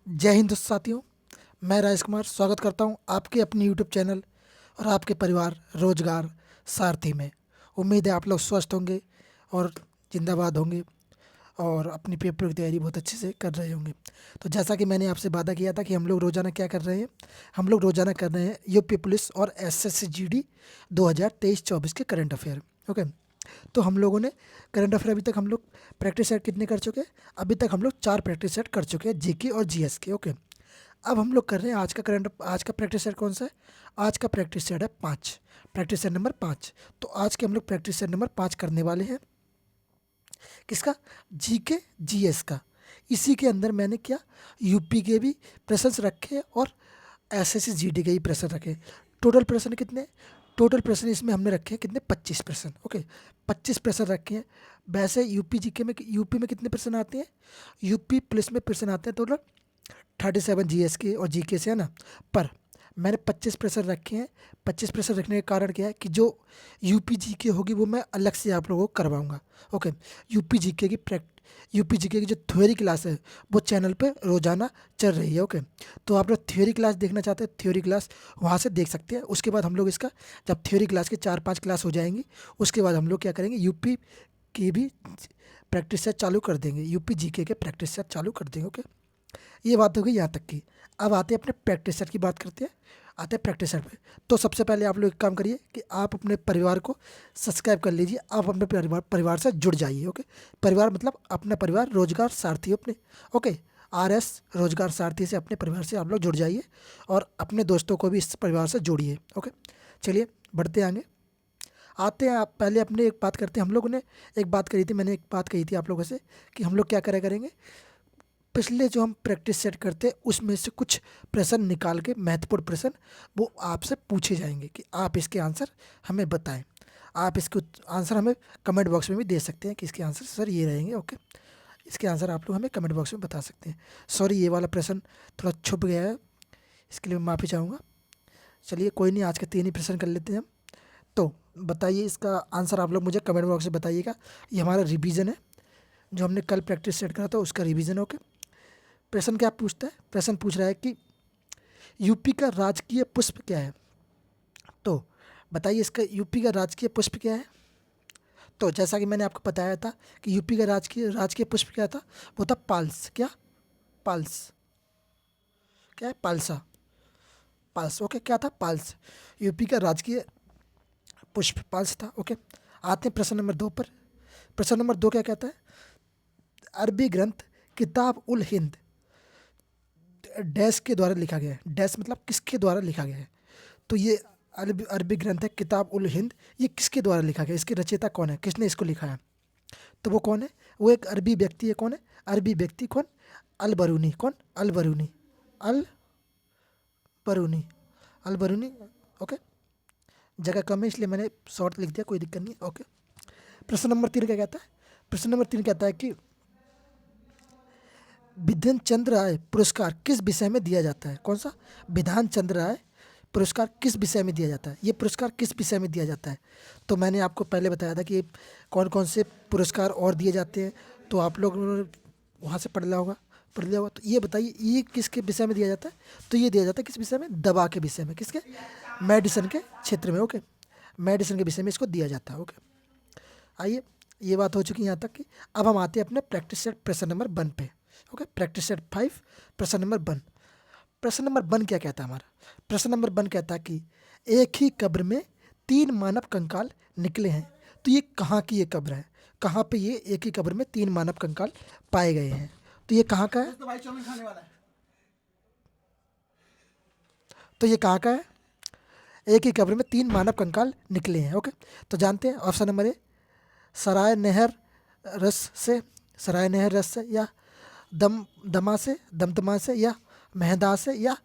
जय हिंद साथियों। मैं राजेश कुमार स्वागत करता हूं आपके अपने यूट्यूब चैनल और आपके परिवार रोजगार सारथी में। उम्मीद है आप लोग स्वस्थ होंगे और जिंदाबाद होंगे और अपनी पेपर की तैयारी बहुत अच्छे से कर रहे होंगे। तो जैसा कि मैंने आपसे वादा किया था कि हम लोग रोज़ाना क्या कर रहे हैं, हम लोग रोज़ाना कर रहे हैं यूपी पुलिस और एसएससी जीडी 2023-24 के करंट अफेयर। ओके, तो हम लोगों ने करंट अफेयर अभी तक हम लोग प्रैक्टिस सेट कितने कर चुके हैं? अभी तक हम लोग 4 प्रैक्टिस सेट कर चुके हैं, जीके और जीएस के। ओके, अब हम लोग कर रहे हैं आज का प्रैक्टिस सेट कौन सा है? आज का प्रैक्टिस सेट है 5, प्रैक्टिस सेट नंबर 5। तो आज के हम लोग प्रैक्टिस सेट नंबर 5 करने वाले हैं। किसका? जीके जीएस का। इसी के अंदर मैंने क्या यूपी के भी प्रश्न रखे और एसएससी जीडी के ही प्रश्न रखे। टोटल प्रश्न कितने? टोटल प्रश्न इसमें हमने रखे हैं कितने? 25 प्रश्न। ओके, 25 प्रश्न रखे हैं। वैसे यूपी में कितने प्रश्न आते हैं? यूपी पुलिस में प्रश्न आते हैं टोटल 37 जीएस के और जीके से, है ना। पर मैंने 25 प्रश्न रखे हैं। 25 प्रश्न रखने का कारण क्या है कि जो यूपी जीके होगी वो मैं अलग से आप लोगों को करवाऊंगा। ओके, यूपी जीके की जो थ्योरी क्लास है वो चैनल पे रोजाना चल रही है। ओके, तो आप लोग थ्योरी क्लास देखना चाहते हैं, थ्योरी क्लास वहाँ से देख सकते हैं। उसके बाद हम लोग इसका जब थ्योरी क्लास की 4-5 क्लास हो जाएंगी उसके बाद हम लोग क्या करेंगे, यूपी की भी प्रैक्टिस सेट चालू कर देंगे, यूपी जीके के प्रैक्टिस सेट चालू कर देंगे। ओके, ये बात हो गई यहाँ तक की। अब आते हैं अपने प्रैक्टिस सेट की बात करते हैं, आते हैं प्रैक्टिस सेट पे। तो सबसे पहले आप लोग एक काम करिए कि आप अपने परिवार को सब्सक्राइब कर लीजिए, आप अपने परिवार से जुड़ जाइए। ओके, परिवार मतलब अपना परिवार रोजगार सारथी अपने। ओके, आरएस रोजगार सारथी से अपने परिवार से आप लोग जुड़ जाइए और अपने दोस्तों को भी इस परिवार से जोड़िए। ओके, चलिए बढ़ते हैं आगे। आते हैं आप पहले अपने एक बात करते हैं। हम लोगों ने एक बात करी थी, मैंने एक बात कही थी आप लोगों से कि हम लोग क्या करेंगे, पिछले जो हम प्रैक्टिस सेट करते हैं उसमें से कुछ प्रश्न निकाल के, महत्वपूर्ण प्रश्न वो आपसे पूछे जाएंगे कि आप इसके आंसर हमें बताएं। आप इसके आंसर हमें कमेंट बॉक्स में भी दे सकते हैं कि इसके आंसर सर ये रहेंगे। ओके, इसके आंसर आप लोग हमें कमेंट बॉक्स में बता सकते हैं। सॉरी, ये वाला प्रश्न थोड़ा छुप गया है, इसके लिए मैं माफ़ी चाहूँगा। चलिए कोई नहीं, आज के 3 ही प्रश्न कर लेते हैं हम। तो बताइए इसका आंसर आप लोग मुझे कमेंट बॉक्स में बताइएगा। ये हमारा रिवीजन है, जो हमने कल प्रैक्टिस सेट करा था उसका रिवीजन। ओके, प्रश्न क्या पूछता है? प्रश्न पूछ रहा है कि यूपी का राजकीय पुष्प क्या है? तो बताइए इसका यूपी का राजकीय पुष्प क्या है? तो जैसा कि मैंने आपको बताया था कि यूपी का राजकीय पुष्प क्या था, वो था पाल्स। क्या? पाल्स। क्या है? पालसा, पाल्स। ओके, क्या था? पाल्स। यूपी का राजकीय पुष्प पाल्स था। ओके, आते हैं प्रश्न नंबर 2 पर। प्रश्न नंबर 2 क्या कहता है? अरबी ग्रंथ किताब उल हिंद डैश के द्वारा लिखा गया है। डैश मतलब किसके द्वारा लिखा गया है? तो ये अरबी ग्रंथ है किताब उल हिंद, ये किसके द्वारा लिखा गया? इसके रचयिता कौन है? किसने इसको लिखा है? तो वो कौन है? वो एक अरबी व्यक्ति है। कौन है अरबी व्यक्ति? कौन? अल बरूनी। कौन? अल बरूनी। अल बरूनी। अल बरूनी। ओके, जगह कम है इसलिए मैंने शॉर्ट लिख दिया, कोई दिक्कत नहीं। ओके, प्रश्न नंबर 3 क्या कहता है? प्रश्न नंबर 3 कहता है कि विधान चंद्र राय पुरस्कार किस विषय में दिया जाता है? कौन सा? विधान चंद्र राय पुरस्कार किस विषय में दिया जाता है? ये पुरस्कार किस विषय में दिया जाता है? तो मैंने आपको पहले बताया था कि कौन कौन से पुरस्कार और दिए जाते हैं, तो आप लोग वहाँ से पढ़ लिया होगा। तो ये बताइए ये किसके विषय में दिया जाता है? तो ये दिया जाता है किस विषय में? दवा के विषय में। किसके? मेडिसिन के क्षेत्र में। ओके, मेडिसिन के विषय में इसको दिया जाता है। ओके, आइए, ये बात हो चुकी है यहाँ तक की। अब हम आते हैं अपने प्रैक्टिस सेट प्रश्न नंबर 1 पे। ओके, प्रैक्टिस सेट 5 प्रश्न नंबर 1। प्रश्न नंबर 1 क्या कहता है हमारा? प्रश्न नंबर 1 कहता है कि एक ही कब्र में 3 मानव कंकाल निकले हैं। तो ये कहाँ की ये कब्र है? कहाँ पे ये एक ही कब्र में 3 मानव कंकाल पाए गए हैं? तो ये कहाँ का है? तो ये कहाँ का है? एक ही कब्र में 3 मानव कंकाल निकले हैं। ओके, तो जानते हैं ऑप्शन नंबर ए सराय नहर रस से, सराय नहर रस से, या दमा से, दमदमा से, या मेहदा से, या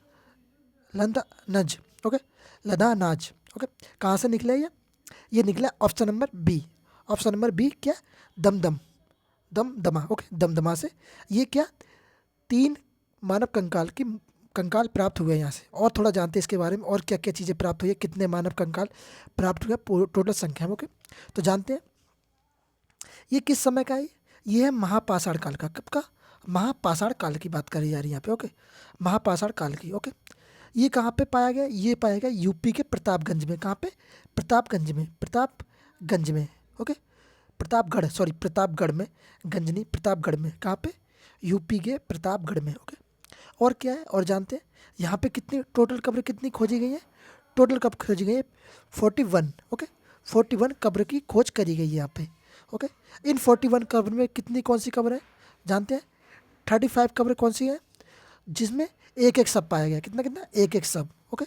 लंदा नज। ओके, लदा नाज। ओके, कहाँ से निकला ये निकला option number B. Option number B क्या? दमदम, दमदमा। ओके, दमदमा से ये क्या 3 मानव कंकाल प्राप्त हुए हैं यहाँ से। और थोड़ा जानते हैं इसके बारे में और क्या क्या चीज़ें प्राप्त हुई है, कितने मानव कंकाल प्राप्त हुए, टोटल संख्या में। ओके, तो जानते हैं ये किस समय का है? ये है महापाषाण काल का। कब का? महापाषाण काल की बात करी जा रही है यहाँ पे। ओके, महापाषाण काल की। ओके, ये कहाँ पे पाया गया? ये पाया गया यूपी के प्रतापगंज में। कहाँ पे? प्रतापगंज में, प्रतापगंज में। ओके, प्रतापगढ़, सॉरी प्रतापगढ़ में, गंज नहीं, प्रतापगढ़ में। कहाँ पे? यूपी के प्रतापगढ़ में। ओके, और क्या है और जानते हैं यहाँ पे कितनी टोटल कब्र कितनी खोजी गई है? टोटल कब्र खोजी गई है 41। ओके, 41 कब्र की खोज करी गई है यहाँ पे। ओके, इन 41 कब्र में कितनी कौन सी कब्र है जानते हैं? 35 कब्र कौन सी है जिसमें एक एक शव पाया गया? कितना कितना? एक एक शव। ओके,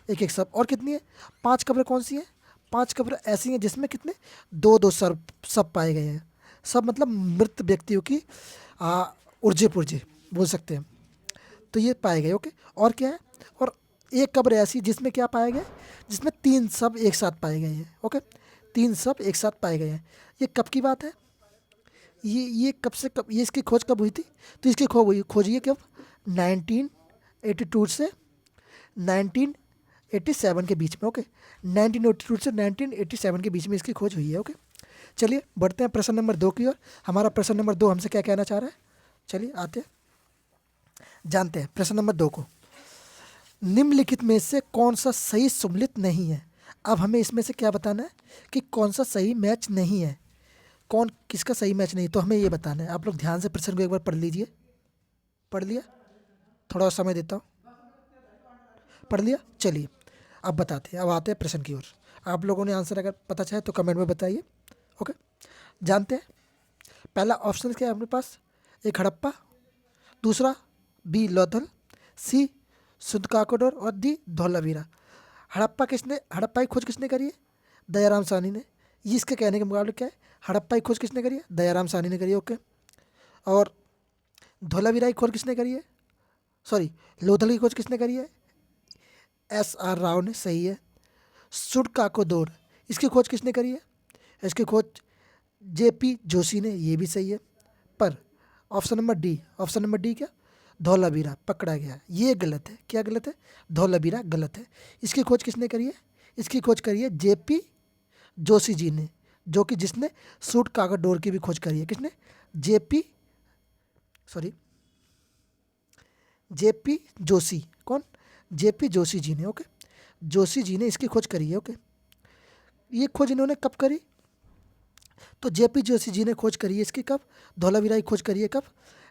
एक एक शव। और कितनी है? 5 कब्र कौन सी है? 5 कब्र ऐसी हैं जिसमें कितने? दो दो शव पाए गए हैं। सब मतलब मृत व्यक्तियों की उर्जे पुर्जे बोल सकते हैं। तो ये पाए गए। ओके, और क्या है? और एक कब्र ऐसी जिसमें क्या पाया गया? जिसमें 3 शव एक साथ पाए गए हैं। ओके, 3 शव एक साथ पाए गए हैं। ये कब की बात है? ये कब से कब, ये इसकी खोज कब हुई थी? तो इसकी खोज ये कब? 1982 से 1987 के बीच में। ओके, 1982 से 1987 के बीच में इसकी खोज हुई है। ओके, चलिए बढ़ते हैं प्रश्न नंबर 2 की ओर। हमारा प्रश्न नंबर 2 हमसे क्या कहना चाह रहा है? चलिए आते हैं, जानते हैं प्रश्न नंबर 2 को। निम्नलिखित में से कौन सा सही सम्मिलित नहीं है? अब हमें इसमें से क्या बताना है कि कौन सा सही मैच नहीं है, कौन किसका सही मैच नहीं, तो हमें ये बताना है। आप लोग ध्यान से प्रश्न को एक बार पढ़ लीजिए। पढ़ लिया? थोड़ा और समय देता हूँ। पढ़ लिया? चलिए अब बताते हैं, अब आते हैं प्रश्न की ओर। आप लोगों ने आंसर अगर पता चाहे तो कमेंट में बताइए। ओके, जानते हैं पहला ऑप्शन क्या है अपने पास? एक हड़प्पा, दूसरा बी लोथल, सी सुदकाकोडोर और डी धौलावीरा। हड़प्पा की खोज किसने करी है? दयाराम साहनी ने। ये इसके कहने के मुकाबले क्या है? हड़प्पा की खोज किसने करी है? दयाराम साहनी ने करी है। ओके, और धौलावीरा की खोज किसने करी है? सॉरी, लोथल की खोज किसने करी है? SR राव ने। सही है। सुडकाकोदोर, इसकी खोज किसने करी है? इसकी खोज JP जोशी ने। ये भी सही है। पर ऑप्शन नंबर डी क्या? धौलावीरा पकड़ा गया। ये गलत है। क्या गलत है? धौलावीरा गलत है। इसकी खोज किसने करी है? इसकी खोज करी है JP जोशी जी ने, जो कि जिसने सुडकाकोदोर की भी खोज करी है। किसने? JP जोशी। कौन? JP जोशी जी ने। ओके, जोशी जी ने इसकी खोज करी है। ओके, ये खोज इन्होंने कब करी? तो JP जोशी जी ने खोज करी है इसकी कब? धौलावीरा की खोज करी है कब?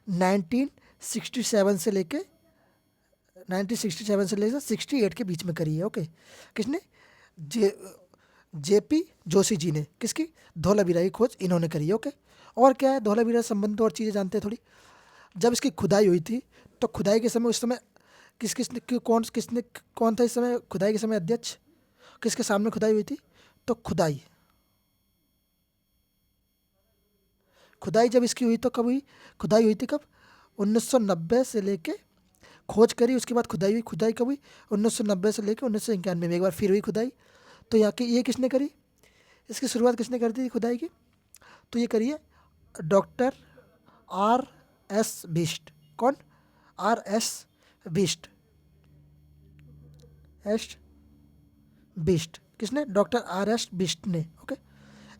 1967 से लेके 68 के बीच में करी है। ओके, किसने? JP जोशी जी ने। किसकी? धौलावीरा की खोज इन्होंने करी है। ओके, और क्या है धौलावीरा से संबंधित और चीज़ें जानते हैं थोड़ी। जब इसकी खुदाई हुई थी तो खुदाई के समय, उस समय कौन था इस समय खुदाई के समय अध्यक्ष? किसके सामने खुदाई हुई थी? तो खुदाई जब इसकी हुई तो कब हुई? खुदाई हुई थी कब? 1990 से लेके खोज करी, उसके बाद खुदाई हुई। खुदाई कब हुई? 1990 से लेके 1991 में एक बार फिर हुई खुदाई। तो यहाँ की ये किसने करी? इसकी शुरुआत किसने कर दी थी खुदाई की? तो ये करी है डॉक्टर RS बिष्ट। कौन? RS बिष्ट। बिष्ट किसने? डॉक्टर RS बिष्ट ने। ओके,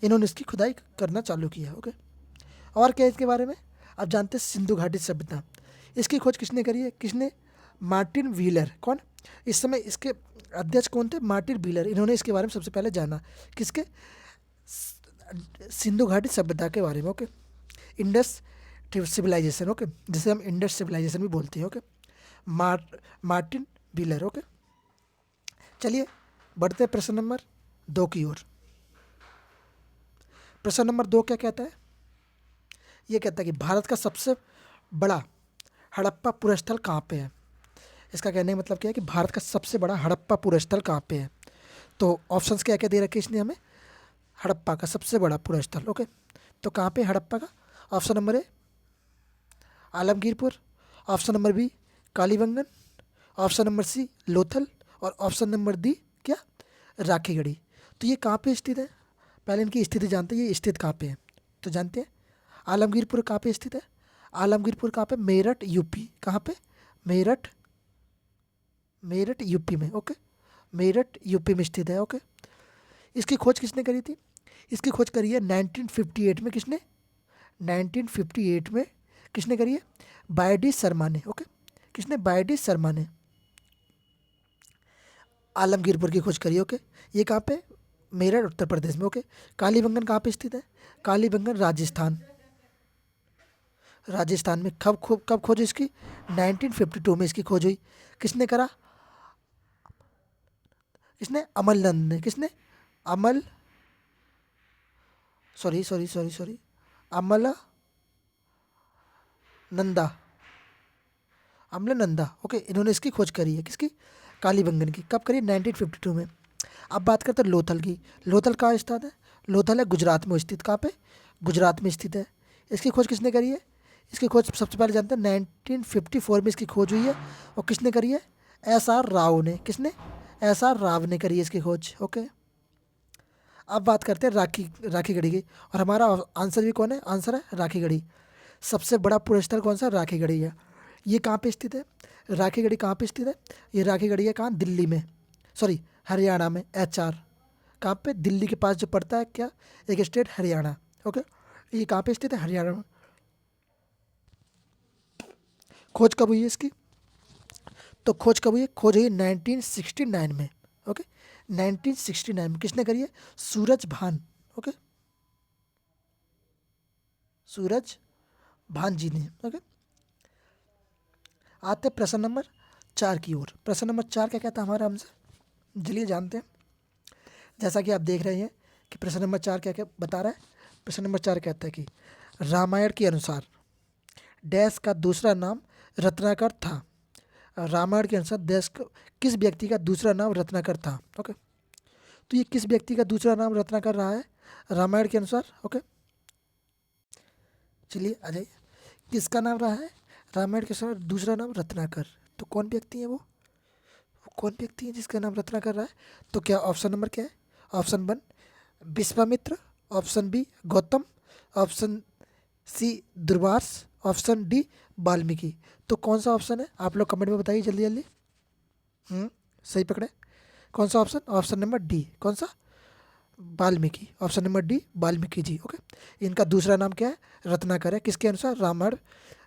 इन्होंने इसकी खुदाई करना चालू किया। ओके, और क्या है इसके बारे में? अब जानते हैं सिंधु घाटी सभ्यता। इसकी खोज किसने करी है? किसने? Martin wheeler. कौन? इस समय इसके अध्यक्ष कौन थे? Martin wheeler. इन्होंने इसके बारे में सबसे पहले जाना। किसके? सिंधु घाटी सभ्यता के बारे में। Okay, Indus civilisation. ओके, जिसे हम इंडस सिविलाइजेशन भी बोलते हैं। Okay, Martin wheeler. ओके, चलिए बढ़ते हैं प्रश्न नंबर 2 की ओर। प्रश्न नंबर 2 क्या कहता है? ये कहता है कि भारत का सबसे बड़ा हड़प्पा पुरस्थल कहाँ पे है? इसका कहने का मतलब क्या है कि भारत का सबसे बड़ा हड़प्पा पुरस्थल कहाँ पे है? तो ऑप्शंस क्या क्या दे रखे इसने हमें? हड़प्पा का सबसे बड़ा पुरस्थल। ओके, तो कहाँ पे हड़प्पा का? Option number A Alamgirpur, option number B Kalibangan, option number C Lothal और ऑप्शन नंबर डी क्या? राखीगढ़ी। तो ये कहाँ पे स्थित है? पहले इनकी स्थिति जानते हैं। ये स्थित कहाँ पे है तो जानते हैं। आलमगीरपुर कहाँ पे स्थित है? आलमगीरपुर कहाँ पे? मेरठ यूपी। कहाँ पे? मेरठ यूपी में। ओके, मेरठ यूपी में स्थित है। ओके, इसकी खोज किसने करी थी? इसकी खोज करी है 1958 में। किसने? 1958 में किसने करी है? बाय डी शर्मा ने। ओके, किसने? बाय डी शर्मा ने आलमगीरपुर की खोज करी। ओके, ये कहाँ पे? मेरठ उत्तर प्रदेश में। ओके, कालीबंगन कहाँ पे स्थित है? कालीबंगन राजस्थान, राजस्थान में। कब खोज इसकी? 1952 में इसकी खोज हुई। किसने करा? किसने? अमलनंद ने। किसने? अमल सॉरी सॉरी सॉरी सॉरी अमल नंदा, अम्लनंदा। ओके, इन्होंने इसकी खोज करी है। किसकी? कालीबंगन की। कब करी? 1952 में। अब बात करते हैं लोथल की। लोथल कहाँ स्थित है? लोथल है गुजरात में स्थित। कहाँ पे? गुजरात में स्थित है। इसकी खोज किसने करी है? इसकी खोज सबसे पहले जानते हैं 1954 में इसकी खोज हुई है। और किसने करी है? एस आर राव ने। किसने? एस आर राव ने करी है इसकी खोज। ओके, अब बात करते हैं राखी गढ़ी की। और हमारा आंसर भी कौन है? आंसर है राखी गढ़ी। सबसे बड़ा पुरस्कार कौन सा? राखी गढ़ी है। ये कहाँ पे स्थित है? राखी गढ़ी कहाँ पे स्थित है? ये राखी गढ़ी है कहाँ? दिल्ली में, सॉरी हरियाणा में। HR कहाँ पे? दिल्ली के पास जो पड़ता है क्या? एक स्टेट हरियाणा। ओके, ये कहाँ पे स्थित है? हरियाणा में। खोज कब हुई है इसकी? तो खोज कब हुई है? खोज हुई 1969 में। ओके, 1969 में। किसने करी है? सूरज भान। ओके, सूरज भान जी ने। ओके, आते प्रश्न नंबर 4 की ओर। प्रश्न नंबर 4 क्या कहता है हमारा हमसे? चलिए जानते हैं। जैसा कि आप देख रहे हैं कि प्रश्न नंबर 4 क्या क्या बता रहा है। प्रश्न नंबर 4 कहता है कि रामायण के अनुसार डैश का दूसरा नाम रत्नाकर था। रामायण के अनुसार किस व्यक्ति का दूसरा नाम रत्नाकर था? ओके, तो ये किस व्यक्ति का दूसरा नाम रत्नाकर रहा है रामायण के अनुसार? ओके, चलिए आ जाइए। किसका नाम रहा है रामायण के अनुसार दूसरा नाम? रत्नाकर। तो कौन व्यक्ति है वो कौन व्यक्ति है जिसका नाम रत्नाकर रहा है? तो क्या ऑप्शन नंबर क्या है? Option 1 Vishwamitra, option B Gautam, option C Durvasa, option D Valmiki. तो कौन सा ऑप्शन है? आप लोग कमेंट में बताइए जल्दी जल्दी। सही पकड़े। कौन सा ऑप्शन? Option number D. कौन सा? Valmiki. Option number D Valmiki ji. Okay, इनका दूसरा नाम क्या है? रत्नाकर है। किसके अनुसार?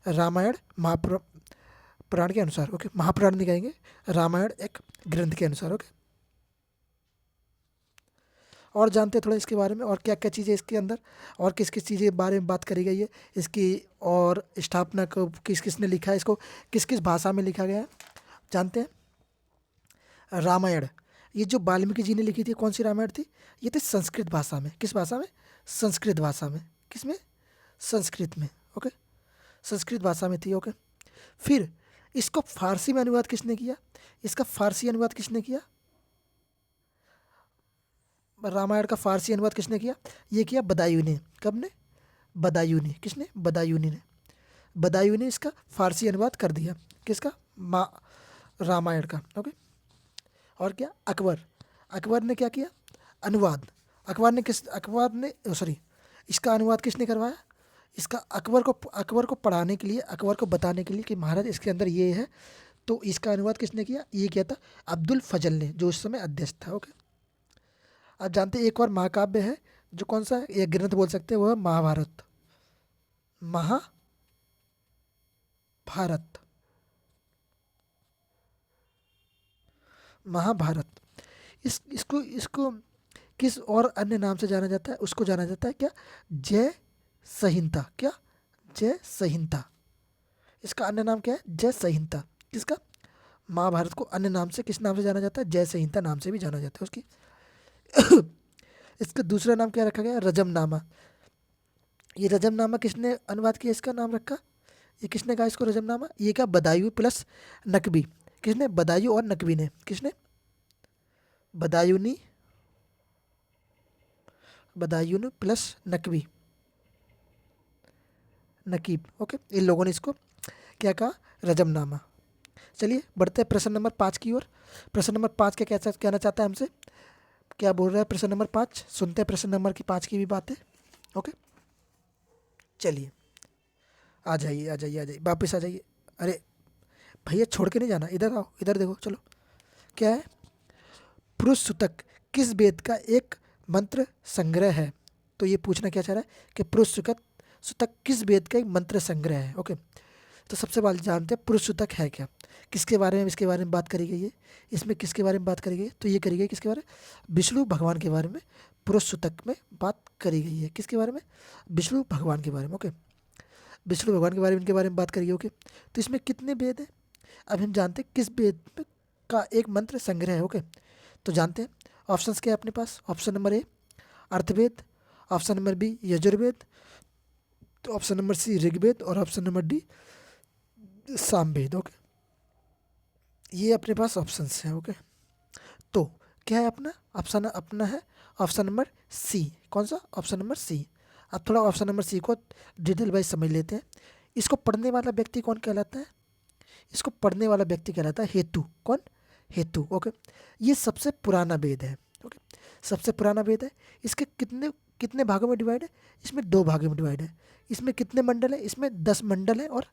रामायण महापुराण के अनुसार। ओके, महापुराण नहीं कहेंगे, रामायण एक ग्रंथ के अनुसार। ओके, और जानते हैं थोड़ा इसके बारे में और क्या क्या चीज़ें इसके अंदर और किस किस चीज़ें के बारे में बात करी गई है इसकी, और स्थापना को किस किस ने लिखा है, इसको किस किस भाषा में लिखा गया है जानते हैं। रामायण ये जो वाल्मीकि जी ने लिखी थी, कौन सी रामायण थी? ये थी संस्कृत भाषा में। किस भाषा में? संस्कृत भाषा में। किस में? संस्कृत में। ओके, संस्कृत भाषा में थी। ओके, फिर इसको फारसी में अनुवाद किसने किया? इसका फारसी अनुवाद किसने किया? रामायण का फारसी अनुवाद किसने किया? ये किया बदायूं ने। कब ने? बदायूं ने। किसने? बदायूं ने। बदायूं ने इसका फारसी अनुवाद कर दिया। किसका? रामायण का। ओके, और क्या? अकबर। अकबर ने क्या किया? अनुवाद। अकबर ने सॉरी इसका अनुवाद किसने करवाया? इसका अकबर को पढ़ाने के लिए, अकबर को बताने के लिए कि महाराज इसके अंदर ये है, तो इसका अनुवाद किसने किया? ये किया था अब्दुल फजल ने, जो उस समय अध्यक्ष था। ओके, आप जानते हैं एक और महाकाव्य है जो कौन सा है? एक ग्रंथ बोल सकते हैं, वो है महाभारत। महाभारत। महाभारत। इसको इसको किस और अन्य नाम से जाना जाता है? उसको जाना जाता है क्या? जय संहिता। क्या? जय संहिता। इसका अन्य नाम क्या है? जय संहिता। किसका? महाभारत को अन्य नाम से किस नाम से जाना जाता है? जय संहिता नाम से भी जाना जाता है उसकी। इसका दूसरा नाम क्या रखा गया? रजमनामा। ये रजमनामा किसने अनुवाद किया? इसका नाम रखा, ये किसने कहा इसको रजमनामा? ये क्या? बदायूं प्लस नकवी। किसने? बदायूं और नकवी ने। किसने? बदायूनी, बदायूं प्लस नकवी, नकीब। ओके, इन लोगों ने इसको क्या कहा? रजमनामा। चलिए बढ़ते हैं प्रश्न नंबर 5 की ओर। प्रश्न नंबर 5 क्या कहना चाहता है हमसे? क्या बोल रहा है प्रश्न नंबर 5? सुनते हैं प्रश्न नंबर की 5 की भी बातें। ओके, चलिए आ जाइए आ जाइए आ जाइए, वापस आ जाइए। अरे भैया छोड़ के नहीं जाना, इधर आओ, इधर देखो। चलो, क्या है? पुरुष सूतक किस वेद का एक मंत्र संग्रह है? तो ये पूछना क्या चाह रहा है कि पुरुष सूतक सूतक किस वेद का एक मंत्र संग्रह है? ओके, तो सबसे पहले जानते हैं पुरुष सूतक है क्या, किसके बारे में, इसके बारे में बात करी गई है। इसमें किसके बारे में बात करी गई है? तो ये करी गई किसके बारे में? विष्णु भगवान के बारे में पुरुष सूतक में बात करी गई है। किसके बारे में? विष्णु भगवान के बारे में। ओके, विष्णु भगवान के बारे में, इनके बारे में बात करी गई। ओके, तो इसमें कितने वेद हैं? अब हम जानते हैं किस वेद का एक मंत्र संग्रह है। ओके, तो जानते हैं। ऑप्शंस क्या है अपने पास? Option number A Atharvaveda, option number B Yajurveda, तो ऑप्शन नंबर सी ऋग्वेद और option number D Samaveda. Okay, ये अपने पास ऑप्शंस हैं। ओके, तो क्या है अपना ऑप्शन? अपना है ऑप्शन नंबर सी। कौन सा? Option number C. अब थोड़ा ऑप्शन नंबर सी को डिटेल वाइज समझ लेते हैं। इसको पढ़ने वाला व्यक्ति कौन कहलाता है? इसको पढ़ने वाला व्यक्ति कहलाता है हेतु। कौन? हेतु। ओके, ये सबसे पुराना वेद है। ओके, सबसे पुराना वेद है। इसके कितने कितने भागों में डिवाइड है? इसमें 2 भागों में डिवाइड है। इसमें कितने मंडल है? इसमें 10 मंडल है और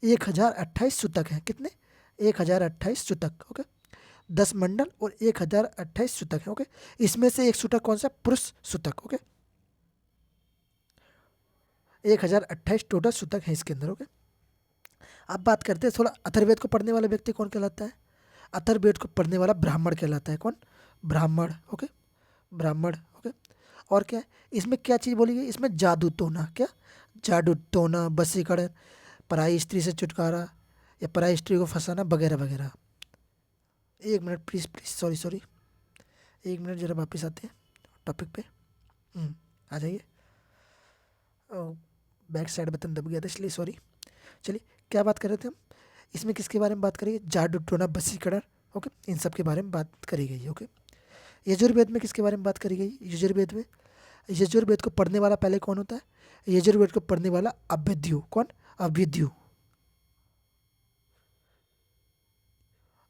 1028 सूतक है। कितने? 1028 सूतक। ओके, 10 मंडल और 1028 सूतक है। ओके, इसमें से एक सूतक कौन सा? पुरुष सूतक। ओके, 1028 टोटल सूतक है इसके अंदर। ओके, अब बात करते हैं थोड़ा अथर्ववेद को पढ़ने वाला व्यक्ति कौन कहलाता है? अथर्ववेद को पढ़ने वाला ब्राह्मण कहलाता है। कौन? ब्राह्मण। ओके, ब्राह्मण। ओके, और क्या है? इसमें क्या चीज़ बोली गई? इसमें जादू टोना। क्या? जादू टोना, वशीकरण, पराई स्त्री से छुटकारा या पराई स्त्री को फंसाना वगैरह वगैरह। एक minute please please, sorry sorry, एक मिनट जरा वापस आते हैं टॉपिक पे। आ जाइए। बैक साइड बटन दब गया था इसलिए सॉरी। चलिए, क्या बात कर रहे थे हम? इसमें किसके बारे में बात करेंगे? जादू टोना, वशीकरण। ओके, इन सब के बारे में बात करी गई है। ओके, यजुर्वेद में किसके बारे में बात करी गई? यजुर्वेद में, यजुर्वेद को पढ़ने वाला पहले कौन होता है? यजुर्वेद को पढ़ने वाला अभ्यध्यु। कौन? अभ्यध्यु।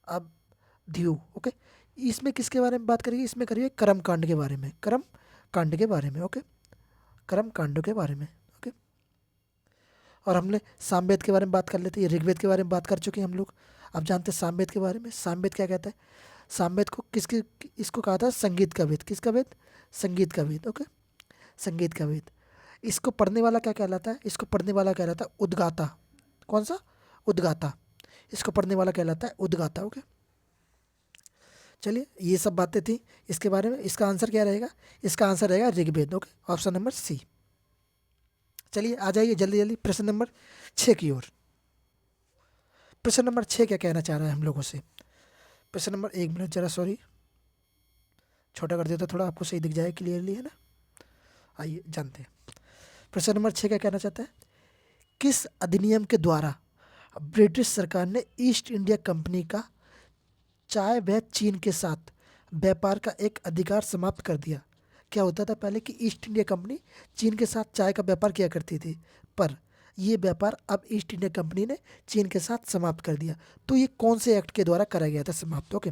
अभ्यध्यु। ओके, इसमें किसके बारे में बात करेगी? इसमें करिए कर्म कांड के बारे में। कर्म कांड के बारे में। ओके, कर्म कांड के बारे में। ओके, और हमने सामवेद के बारे में बात कर लेते हैं। ऋग्वेद के बारे में बात कर चुके हैं हम लोग। अब जानते हैं सामवेद के बारे में। सामवेद क्या कहता है? सामवेद को किसके, इसको कहा था संगीत का वेद। किसका वेद? संगीत का वेद। ओके, संगीत का वेद। इसको पढ़ने वाला क्या कहलाता है? इसको पढ़ने वाला कहलाता है उद्गाता। कौन सा? उद्गाता। इसको पढ़ने वाला कहलाता है उद्गाता। ओके, चलिए, ये सब बातें थी इसके बारे में। इसका आंसर क्या रहेगा? इसका आंसर रहेगा Rigveda. Okay, option number C. चलिए, आ जाइए जल्दी जल्दी प्रश्न नंबर 6 की ओर। प्रश्न नंबर 6 क्या कहना चाह रहा है हम लोगों से? प्रश्न नंबर, एक मिनट जरा सॉरी, छोटा कर देता थोड़ा, आपको सही दिख जाए क्लियरली, है ना। आइए जानते हैं प्रश्न नंबर 6 क्या कहना चाहता है। किस अधिनियम के द्वारा ब्रिटिश सरकार ने ईस्ट इंडिया कंपनी का चाय व चीन के साथ व्यापार का एक अधिकार समाप्त कर दिया? क्या होता था पहले कि ईस्ट इंडिया कंपनी चीन के साथ चाय का व्यापार किया करती थी, पर ये व्यापार अब ईस्ट इंडिया कंपनी ने चीन के साथ समाप्त कर दिया। तो ये कौन से एक्ट के द्वारा करा गया था समाप्त? ओके,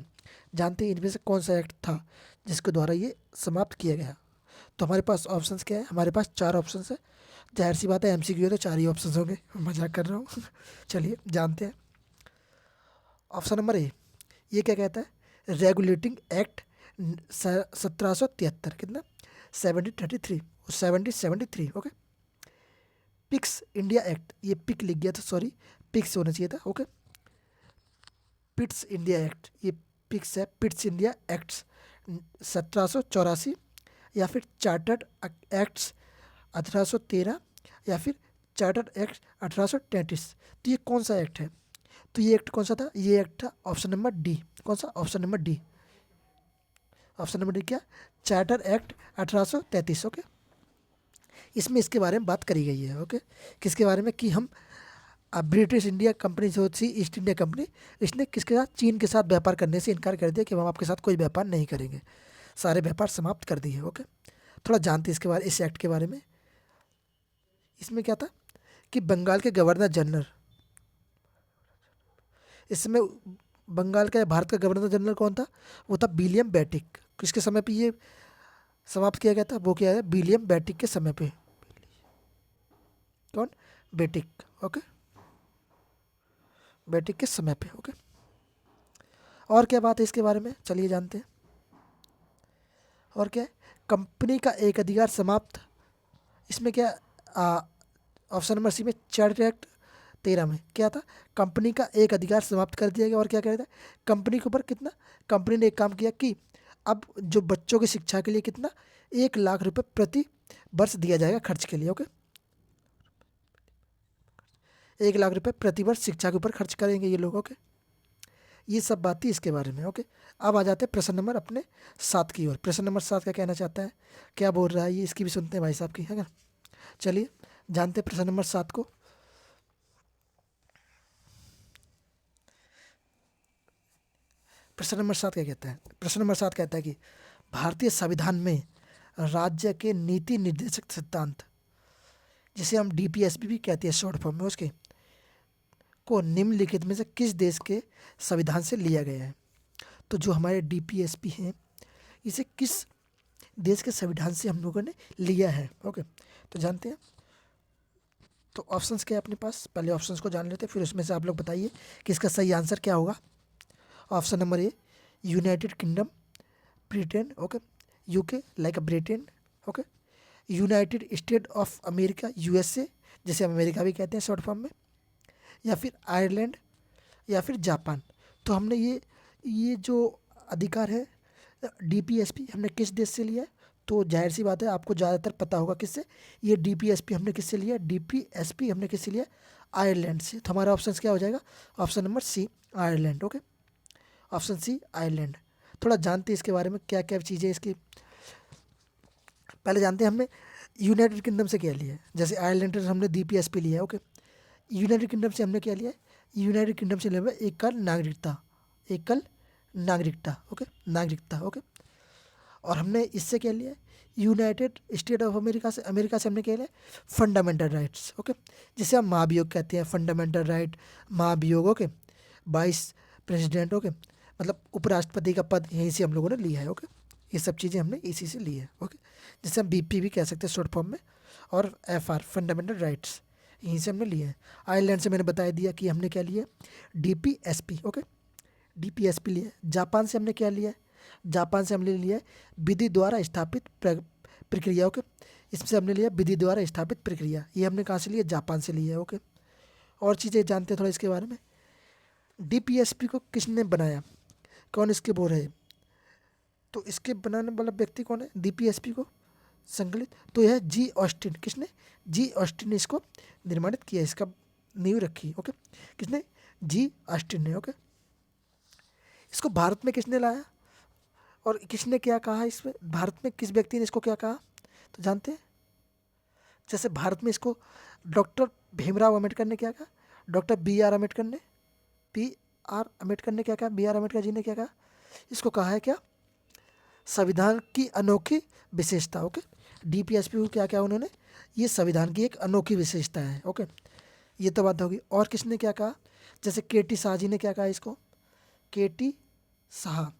जानते हैं इनमें से कौन सा एक्ट था जिसके द्वारा ये समाप्त किया गया? तो हमारे पास ऑप्शंस क्या है? हमारे पास 4 ऑप्शंस है। जाहिर सी बात है एमसीक्यू है तो 4 ही ऑप्शंस होंगे, मजाक कर रहा हूँ। चलिए जानते हैं। ऑप्शन नंबर ए, ये क्या कहता है? Regulating act 1773। कितना? 1733, 1773। ओके, पिक्स इंडिया एक्ट, ये पिक लिख गया था सॉरी, पिक्स होना चाहिए था। ओके, पिट्स इंडिया एक्ट, ये पिक्स है। पिट्स इंडिया एक्ट्स 1784, या फिर चार्टर्ड एक्ट्स 1813, या फिर चार्टर्ड एक्ट 1833। तो ये कौन सा एक्ट है? तो ये एक्ट कौन सा था? ये एक्ट था ऑप्शन नंबर डी। कौन सा? Option number D. Option number D क्या? Charter act 1833। ओके, इसमें इसके बारे में बात करी गई है। ओके, किसके बारे में? कि हम ब्रिटिश इंडिया कंपनी जो थी ईस्ट इंडिया कंपनी, इसने किसके साथ? चीन के साथ व्यापार करने से इनकार कर दिया कि हम आपके साथ कोई व्यापार नहीं करेंगे, सारे व्यापार समाप्त कर दिए। ओके, थोड़ा जानते हैं इसके बारे, इस एक्ट के बारे में। इसमें क्या था कि बंगाल के गवर्नर जनरल, इसमें बंगाल का, भारत का गवर्नर जनरल कौन था? वो था विलियम बेटिक। किसके समय पे ये समाप्त किया गया था? वो क्या है? विलियम बेटिक के समय पे। कौन? बेटिक। ओके, बेटिक के समय पे। ओके, और क्या बात है इसके बारे में? चलिए जानते हैं। और क्या है? कंपनी का एक अधिकार समाप्त, इसमें क्या ऑप्शन नंबर सी में चैरिटी एक्ट 13 में क्या था, कंपनी का एक अधिकार समाप्त कर दिया गया। और क्या कह रहा था, कंपनी के ऊपर कितना, कंपनी ने एक काम किया कि अब जो बच्चों की शिक्षा के लिए कितना 1 लाख रुपए प्रति वर्ष दिया जाएगा खर्च के लिए। ओके, 1 लाख रुपए प्रति वर्ष शिक्षा के ऊपर खर्च करेंगे ये लोग। ओके, ये सब बात थी इसके बारे में। ओके, अब आ जाते हैं प्रश्न नंबर अपने 7 की ओर। प्रश्न नंबर 7 क्या कहना चाहता है, क्या बोल रहा है ये, इसकी भी सुनते हैं भाई साहब की, है ना। चलिए जानते हैं प्रश्न नंबर 7 को। प्रश्न नंबर 7 क्या कहता है, प्रश्न नंबर 7 कहता है कि भारतीय संविधान में राज्य के नीति निर्देशक सिद्धांत, जिसे हम डीपीएसपी भी कहते हैं शॉर्ट फॉर्म में, उसके को निम्नलिखित में से किस देश के संविधान से लिया गया है। तो जो हमारे डीपीएसपी हैं इसे किस देश के संविधान से हम लोगों ने लिया है। ओके, तो जानते हैं। तो ऑप्शंस क्या है अपने पास, पहले ऑप्शंस को जान लेते हैं, फिर उसमें से आप लोग बताइए कि इसका सही आंसर क्या होगा। Option number A United kingdom, Britain, okay, UK like a Britain, okay, United state of America USA, जिसे हम अमेरिका भी कहते हैं शॉर्ट फॉर्म में, या फिर आयरलैंड, या फिर जापान। तो हमने ये जो अधिकार है डीपीएसपी हमने किस देश से लिया है, तो जाहिर सी बात है आपको ज़्यादातर पता होगा किससे, ये डीपीएसपी हमने किससे लिया है, डीपीएसपी हमने किससे लिया, आयरलैंड से। तो हमारा ऑप्शन क्या हो जाएगा, option number C Ireland. Okay, option C Ireland. थोड़ा जानते हैं इसके बारे में क्या क्या चीज़ें इसकी, पहले जानते हैं हमने यूनाइटेड किंगडम से क्या लिया है। जैसे आयरलैंड से हमने डीपीएसपी लिया है। ओके, यूनाइटेड किंगडम से हमने क्या लिया है, यूनाइटेड किंगडम से लिया है एकल नागरिकता, एकल नागरिकता, ओके, नागरिकता। ओके, और हमने इससे क्या लिया है, यूनाइटेड स्टेट ऑफ अमेरिका से हमने क्या लिया है, फंडामेंटल राइट्स। ओके, जिसे हम महाभियोग कहते हैं, फंडामेंटल राइट, महाभियोग। ओके, 22 प्रेसिडेंट, ओके, मतलब उपराष्ट्रपति का पद यहीं से हम लोगों ने लिया है। ओके, ये सब चीज़ें हमने इसी से ली है। ओके, जिसे हम बीपी भी कह सकते हैं शॉर्ट फॉर्म में, और एफआर फंडामेंटल राइट्स यहीं से हमने लिए हैं। आयरलैंड से मैंने बता दिया कि हमने क्या लिया, डीपीएसपी। ओके, डीपीएसपी लिया है। जापान से हमने क्या लिया है, जापान से हमने लिया है विधि द्वारा स्थापित प्रक्रिया। ओके, इससे हमने लिया विधि द्वारा स्थापित प्रक्रिया, ये हमने कहाँ से लिया, जापान से लिया है। ओके, और चीज़ें जानते हैं थोड़ा इसके बारे में। डीपीएसपी को किसने बनाया, कौन इसके वो रहे, तो इसके बनाने वाला व्यक्ति कौन है, डीपीएसपी को संकलित, तो यह जी ऑस्टिन। किसने, जी ऑस्टिन ने इसको निर्माणित किया, इसका नींव रखी। ओके, किसने, जी ऑस्टिन ने। ओके, इसको भारत में किसने लाया और किसने क्या कहा, इसमें भारत में किस व्यक्ति ने इसको क्या कहा, तो जानते हैं। जैसे भारत में इसको डॉक्टर भीमराव अम्बेडकर ने क्या कहा, डॉक्टर बी आर अम्बेडकर ने क्या कहा, बी आर अम्बेडकर जी ने क्या कहा, इसको कहा है क्या, संविधान की अनोखी विशेषता। ओके, डीपीएसपी को क्या क्या उन्होंने, ये संविधान की एक अनोखी विशेषता है। ओके, ये तो बात होगी। और किसने क्या कहा, जैसे के टी शाह जी ने क्या कहा इसको, के टी शाह,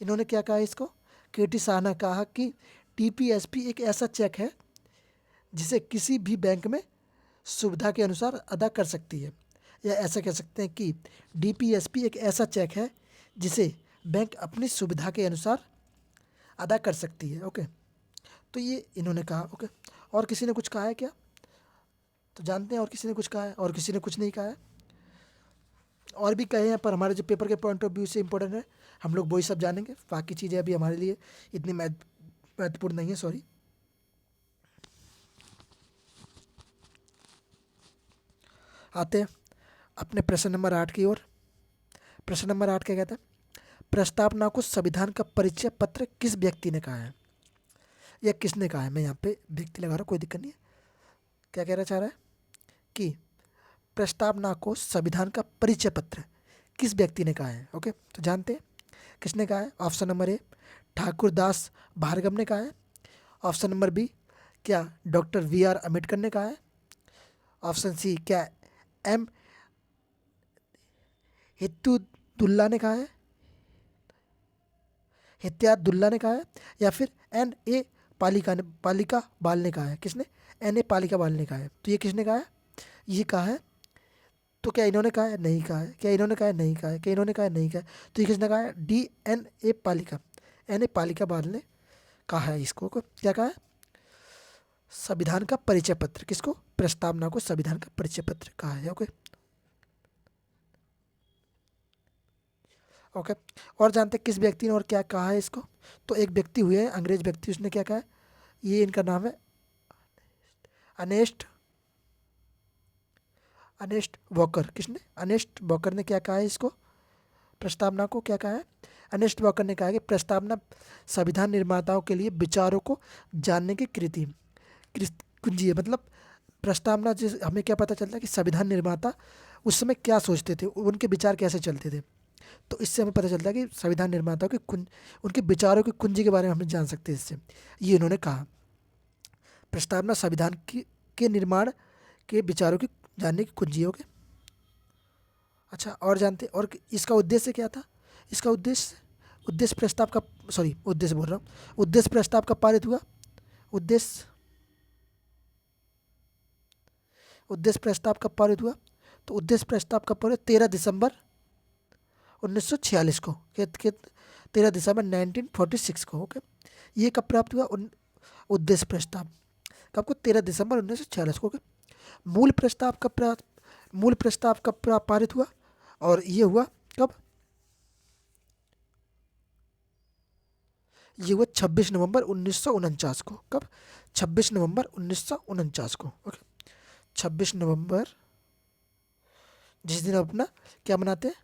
इन्होंने क्या कहा इसको, के टी शाह ने कहा कि डीपीएसपी एक ऐसा चेक है जिसे किसी भी बैंक में सुविधा के अनुसार अदा कर सकती है, या ऐसा कह सकते हैं कि डीपीएसपी एक ऐसा चेक है जिसे बैंक अपनी सुविधा के अनुसार अदा कर सकती है। ओके, तो ये इन्होंने कहा। ओके, और किसी ने कुछ कहा है क्या, तो जानते हैं और किसी ने कुछ कहा है, और किसी ने कुछ नहीं कहा है, और भी कहे हैं पर हमारे जो पेपर के पॉइंट ऑफ व्यू से इम्पोर्टेंट है, हम लोग वही सब जानेंगे। बाकी चीज़ें अभी हमारे लिए इतनी महत्वपूर्ण नहीं है, सॉरी। आते हैं अपने प्रश्न नंबर 8 की ओर। प्रश्न नंबर 8 क्या कहता है, प्रस्तावना को संविधान का परिचय पत्र किस व्यक्ति ने कहा है, या किसने कहा है, मैं यहाँ पे व्यक्ति लगा रहा हूँ, कोई दिक्कत नहीं है। क्या कहना चाह रहा है कि प्रस्तावना को संविधान का परिचय पत्र किस व्यक्ति ने कहा है। ओके, तो जानते हैं किसने कहा है। ऑप्शन नंबर ए ठाकुर दास भार्गव ने कहा है। ऑप्शन नंबर बी क्या डॉक्टर वी आर अम्बेडकर ने कहा है। ऑप्शन सी क्या एम हित्तुदुल्ला ने कहा है, हित्यादुल्ला ने कहा है, या फिर एन ए पालिका बाल ने कहा है। किसने, एन ए पालिका बाल ने कहा है। तो ये किसने कहा है, ये कहा है। तो क्या इन्होंने कहा है, नहीं कहा है, क्या इन्होंने कहा है, नहीं कहा है, क्या इन्होंने कहा है, नहीं कहा है, तो ये किसने कहा है, डी एन ए पालिका बाल ने कहा है इसको। क्या कहा है, संविधान का परिचय पत्र, किसको? प्रस्तावना को संविधान का परिचय पत्र कहा है। Okay okay. और जानते हैं किस व्यक्ति ने और क्या कहा है इसको? तो एक व्यक्ति हुए हैं, अंग्रेज व्यक्ति, उसने क्या कहा है? ये इनका नाम है अनेस्ट अनेस्ट वॉकर। किसने? अनेस्ट वॉकर ने क्या कहा है इसको? प्रस्तावना को क्या कहा है? अनेस्ट वॉकर ने कहा है कि प्रस्तावना संविधान निर्माताओं के लिए विचारों को जानने की कृति कुंजी है। मतलब प्रस्तावना जिस हमें क्या पता चलता है कि संविधान निर्माता उस समय क्या सोचते थे, उनके विचार कैसे चलते थे। तो इससे हमें पता चलता है कि संविधान निर्माताओं के उनके विचारों की कुंजी के बारे में हम जान सकते हैं इससे। ये इन्होंने कहा, प्रस्तावना संविधान के निर्माण के विचारों की जानने की कुंजी है। ओके अच्छा, और जानते और इसका उद्देश्य क्या था? इसका उद्देश्य प्रस्ताव का, सॉरी उद्देश्य बोल रहा हूँ, उद्देश्य प्रस्ताव का पारित हुआ। उद्देश्य प्रस्ताव कब पारित हुआ? तो उद्देश्य प्रस्ताव का पारित 13 दिसंबर 1946 को, 13 दिसंबर 1946 को। ओके ये कब प्राप्त हुआ? उद्देश्य प्रस्ताव कब को? 13 दिसंबर 1946 को। ओके मूल प्रस्ताव कब पारित हुआ? और ये हुआ कब? ये हुआ 26 नवंबर 1949 को। कब? 26 नवंबर 1949 को। ओके 26 नवंबर, जिस दिन अपना क्या मनाते हैं?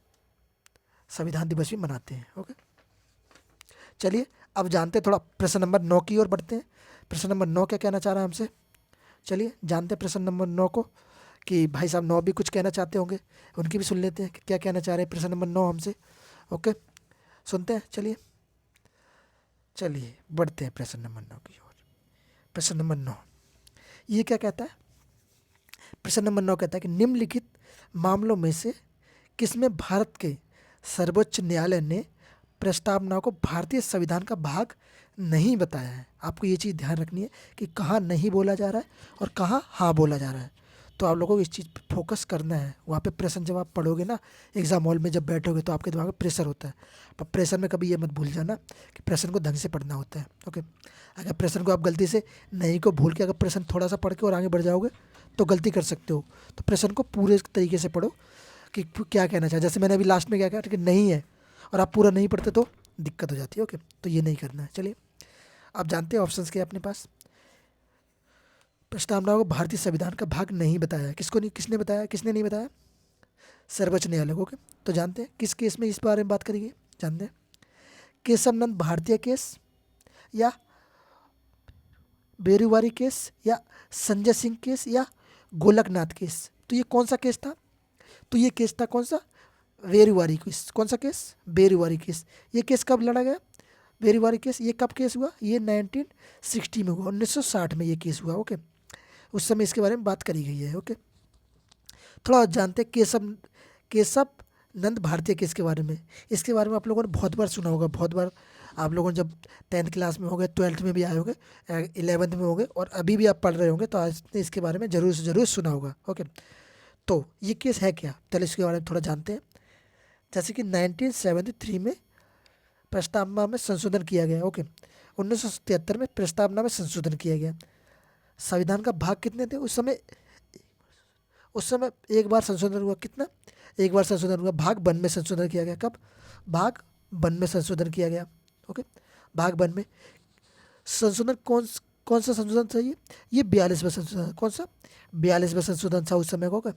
संविधान दिवस भी मनाते हैं। ओके चलिए अब जानते हैं, थोड़ा प्रश्न नंबर 9 की ओर बढ़ते हैं। प्रश्न नंबर 9 क्या कहना चाह रहा है हमसे? चलिए जानते हैं प्रश्न नंबर 9 को, कि भाई साहब 9 भी कुछ कहना चाहते होंगे, उनकी भी सुन लेते हैं कि क्या कहना चाह रहे हैं प्रश्न नंबर 9 हमसे। ओके सुनते हैं। चलिए बढ़ते हैं प्रश्न नंबर 9 की ओर। प्रश्न नंबर 9 ये क्या कहता है? प्रश्न नंबर 9 कहता है कि निम्नलिखित मामलों में से किसमें भारत के सर्वोच्च न्यायालय ने प्रस्तावना को भारतीय संविधान का भाग नहीं बताया है? आपको ये चीज़ ध्यान रखनी है कि कहाँ नहीं बोला जा रहा है और कहाँ हाँ बोला जा रहा है। तो आप लोगों को इस चीज़ पे फोकस करना है। वहाँ पे प्रश्न जब आप पढ़ोगे ना एग्जाम हॉल में, जब बैठोगे तो आपके दिमाग में प्रेशर होता है, पर प्रेशर में कभी ये मत भूल जाना कि प्रश्न को ढंग से पढ़ना होता है। ओके अगर प्रश्न को आप गलती से नहीं को भूल के अगर प्रश्न थोड़ा सा पढ़ के और आगे बढ़ जाओगे तो गलती कर सकते हो। तो प्रश्न को पूरे तरीके से पढ़ो कि क्या कहना चाहिए। जैसे मैंने अभी लास्ट में क्या कहा कि नहीं है और आप पूरा नहीं पढ़ते तो दिक्कत हो जाती है। ओके तो ये नहीं करना है। चलिए आप जानते हैं ऑप्शंस के अपने पास। प्रस्तावना को भारतीय संविधान का भाग नहीं बताया। किसको नहीं? किसने बताया? किसने नहीं बताया? सर्वोच्च न्यायालय को। ओके तो जानते हैं किस केस में इस बारे में बात करेंगे? जानते हैं केशव नंद भारतीय केस, या बेरुवारी केस, या संजय सिंह केस, या गोलकनाथ केस। तो ये कौन सा केस था? तो ये केस था कौन सा? बेरुवारी केस। कौन सा केस? बेरुवारी केस। ये केस कब लड़ा गया? बेरुवारी केस ये कब केस हुआ? ये 1960 में हुआ, 1960 में ये केस हुआ। ओके उस समय इसके बारे में बात करी गई है। ओके थोड़ा जानते हैं केशव नंद भारतीय केस के बारे में। इसके बारे में आप लोगों ने बहुत बार सुना होगा, बहुत बार आप लोगों ने जब 10th क्लास में होंगे, 12th में भी आए होंगे, 11th में होंगे और अभी भी आप पढ़ रहे होंगे तो आज इसके बारे में ज़रूर से ज़रूर सुना होगा। ओके तो ये केस है क्या? चलो इसके बारे में थोड़ा जानते हैं। जैसे कि 1973 में प्रस्तावना में संशोधन किया गया। ओके 1973 में प्रस्तावना में संशोधन किया गया। संविधान का भाग कितने थे उस समय? एक बार संशोधन हुआ। कितना? एक बार संशोधन हुआ। भाग 1 में संशोधन किया गया। कब? भाग 1 में संशोधन किया गया। ओके भाग 1 में संशोधन कौन सा संशोधन था? ये 42वां संशोधन। कौन सा? 42वां संशोधन था उस समय का।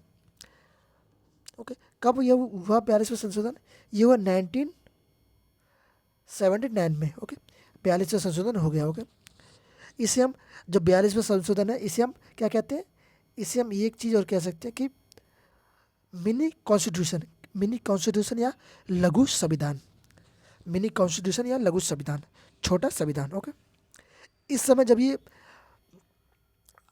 ओके कब यह हुआ 42वां संशोधन? ये हुआ 1979 में। ओके 42वां संशोधन हो गया। ओके इसे हम, जो 42वां संशोधन है, इसे हम क्या कहते हैं? इसे हम एक चीज़ और कह सकते हैं कि मिनी कॉन्स्टिट्यूशन या लघु संविधान। मिनी कॉन्स्टिट्यूशन या लघु संविधान, छोटा संविधान। ओके इस समय जब ये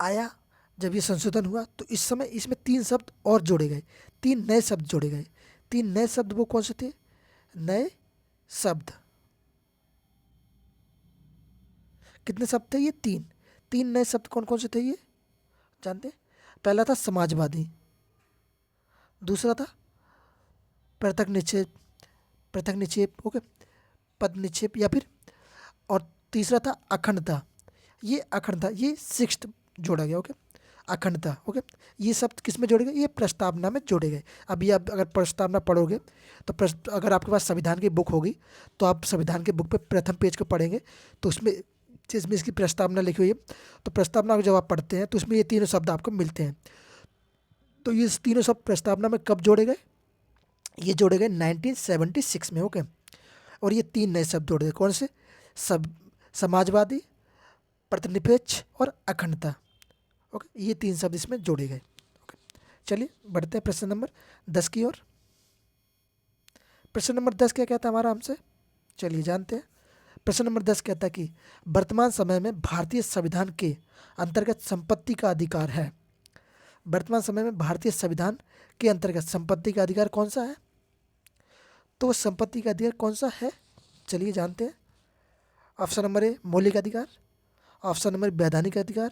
आया, जब ये संशोधन हुआ तो इस समय इसमें 3 शब्द और जोड़े गए, 3 नए शब्द जोड़े गए। 3 नए शब्द वो कौन से थे? नए शब्द कितने शब्द थे? ये 3 नए शब्द कौन कौन से थे ये जानते हैं? पहला था समाजवादी, दूसरा था पृथक निक्षेप। ओके पद निक्षेप, या फिर, और तीसरा था अखंडता। ये 6th जोड़ा गया। ओके, अखंडता। ओके, ये शब्द किस में जोड़े गए? ये प्रस्तावना में जोड़े गए। अभी आप अगर प्रस्तावना पढ़ोगे तो अगर आपके पास संविधान की बुक होगी तो आप संविधान के बुक पे प्रथम पेज को पढ़ेंगे तो उसमें जिसमें इसकी प्रस्तावना लिखी हुई है, तो प्रस्तावना को जब आप पढ़ते हैं तो उसमें ये तीनों शब्द आपको मिलते हैं। तो ये तीनों शब्द प्रस्तावना में कब जोड़े गए? ये जोड़े गए 1976 में। ओके, और ये 3 नए शब्द जोड़े गए। कौन से? सब समाजवादी, प्रतिनिरपेक्ष और अखंडता। ओके, ये 3 शब्द इसमें जोड़े गए। ओके, चलिए बढ़ते हैं प्रश्न नंबर 10 की ओर। प्रश्न नंबर 10 क्या कहता है हमारा हमसे? चलिए जानते हैं। प्रश्न नंबर 10 कहता है कि वर्तमान समय में भारतीय संविधान के अंतर्गत संपत्ति का अधिकार है। वर्तमान समय में भारतीय संविधान के अंतर्गत संपत्ति का अधिकार कौन सा है? तो संपत्ति का अधिकार कौन सा है? चलिए जानते हैं। ऑप्शन नंबर ए मौलिक अधिकार, ऑप्शन नंबर वैधानिक अधिकार,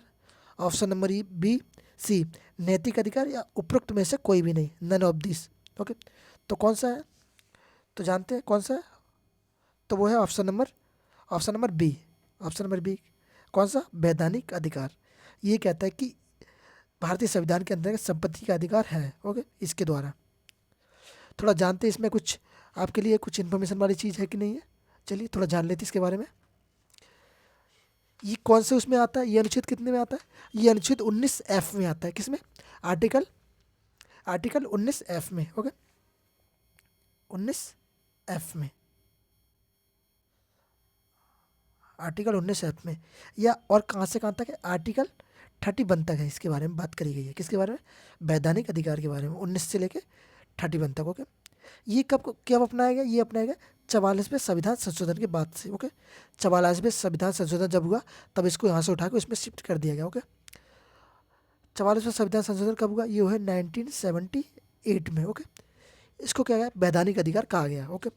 ऑप्शन नंबर बी सी नैतिक अधिकार, या उपरोक्त में से कोई भी नहीं, नन ऑफ दिस। ओके, तो कौन सा है? तो जानते हैं कौन सा है। तो वो है option number B. Option number B कौन सा? वैधानिक अधिकार। ये कहता है कि भारतीय संविधान के अंतर्गत संपत्ति का अधिकार है। ओके, इसके द्वारा थोड़ा जानते हैं इसमें कुछ आपके लिए कुछ इन्फॉर्मेशन वाली चीज़ है कि नहीं है। चलिए थोड़ा जान लेते हैं इसके बारे में। ये कौन से उसमें आता है? ये अनुच्छेद कितने में आता है? ये अनुच्छेद 19F में आता है। किसमें? आर्टिकल 19F में। ओके, 19F में, आर्टिकल 19F में। या और कहाँ से कहाँ तक है? आर्टिकल 31 तक है। इसके बारे में बात करी गई है। किसके बारे में? वैधानिक अधिकार के बारे में, 19 से लेके 31 तक। ओके, ये कब अपनाया गया? ये अपनाया गया 44वें संविधान संशोधन के बाद से। ओके, 44वें संविधान संशोधन जब हुआ तब इसको यहाँ से उठा के इसमें शिफ्ट कर दिया गया। ओके, 44वें संविधान संशोधन कब हुआ? ये हुआ 1978 में। ओके, इसको क्या गया? वैधानिक अधिकार कहा गया। ओके,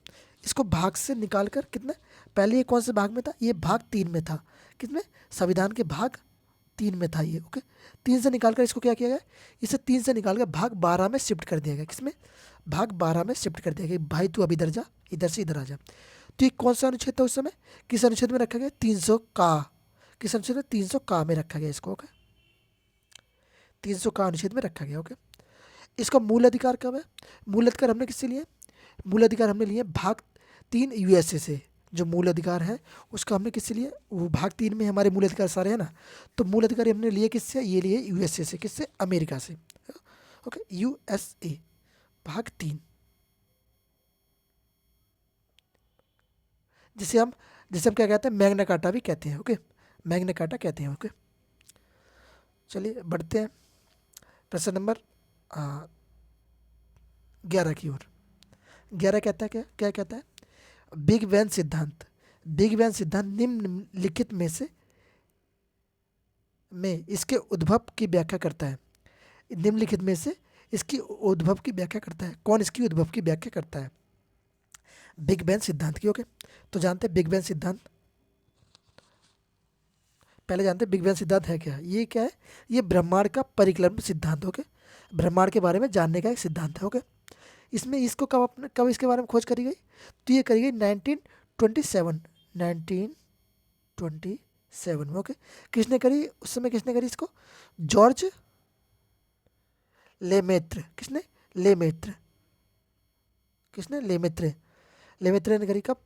इसको भाग से निकाल कर कितने, पहले ये कौन से भाग में था? ये भाग 3 में था। कितने? संविधान के भाग 3 में था ये। ओके, 3 से निकाल कर इसको क्या किया गया? इसे 3 से निकाल कर भाग 12 में शिफ्ट कर दिया गया। किसमें? भाग 12 में शिफ्ट कर दिया गया। भाई तू अब इधर जा, इधर से इधर आ जा। तो ये कौन सा अनुच्छेद था उस समय? किस अनुच्छेद में रखा गया? 300 का। किस अनुच्छेद में? 300 का में रखा गया इसको। ओके, 300 का अनुच्छेद में रखा गया। ओके, इसका मूल अधिकार कब है? मूल अधिकार हमने किससे लिए? मूल अधिकार हमने लिए भाग 3 यूएसए से। जो मूल अधिकार है उसका हमने किससे लिए? वो भाग 3 में हमारे मूल अधिकार सारे हैं ना, तो मूल अधिकार हमने लिए किससे? ये लिए यूएसए से। किससे? अमेरिका से। ओके, यूएसए भाग 3, जिसे हम क्या कहते हैं? मैग्ना कार्टा भी कहते हैं। ओके, मैग्ना कार्टा कहते हैं। ओके, चलिए बढ़ते हैं प्रश्न नंबर 11 की ओर। 11 कहता है क्या कहता है? बिग बैंग सिद्धांत। बिग बैंग सिद्धांत निम्नलिखित में से इसके उद्भव की व्याख्या करता है। निम्नलिखित में से इसकी उद्भव की व्याख्या करता है। कौन इसकी उद्भव की व्याख्या करता है? बिग बैंग सिद्धांत की। ओके, तो जानते हैं बिग बैंग सिद्धांत। पहले जानते हैं बिग बैंग सिद्धांत है क्या? ये क्या है? ये ब्रह्मांड का परिकल्पन सिद्धांत। ओके, ब्रह्मांड के बारे में जानने का एक सिद्धांत है। ओके, इसमें इसको कब इसके बारे में खोज करी गई? तो ये करी गई 1927 में। ओके, किसने करी उस समय? किसने करी इसको? जॉर्ज लेमेत्र। किसने? लेमेत्र। किसने? लेमेत्र ने करी। कब?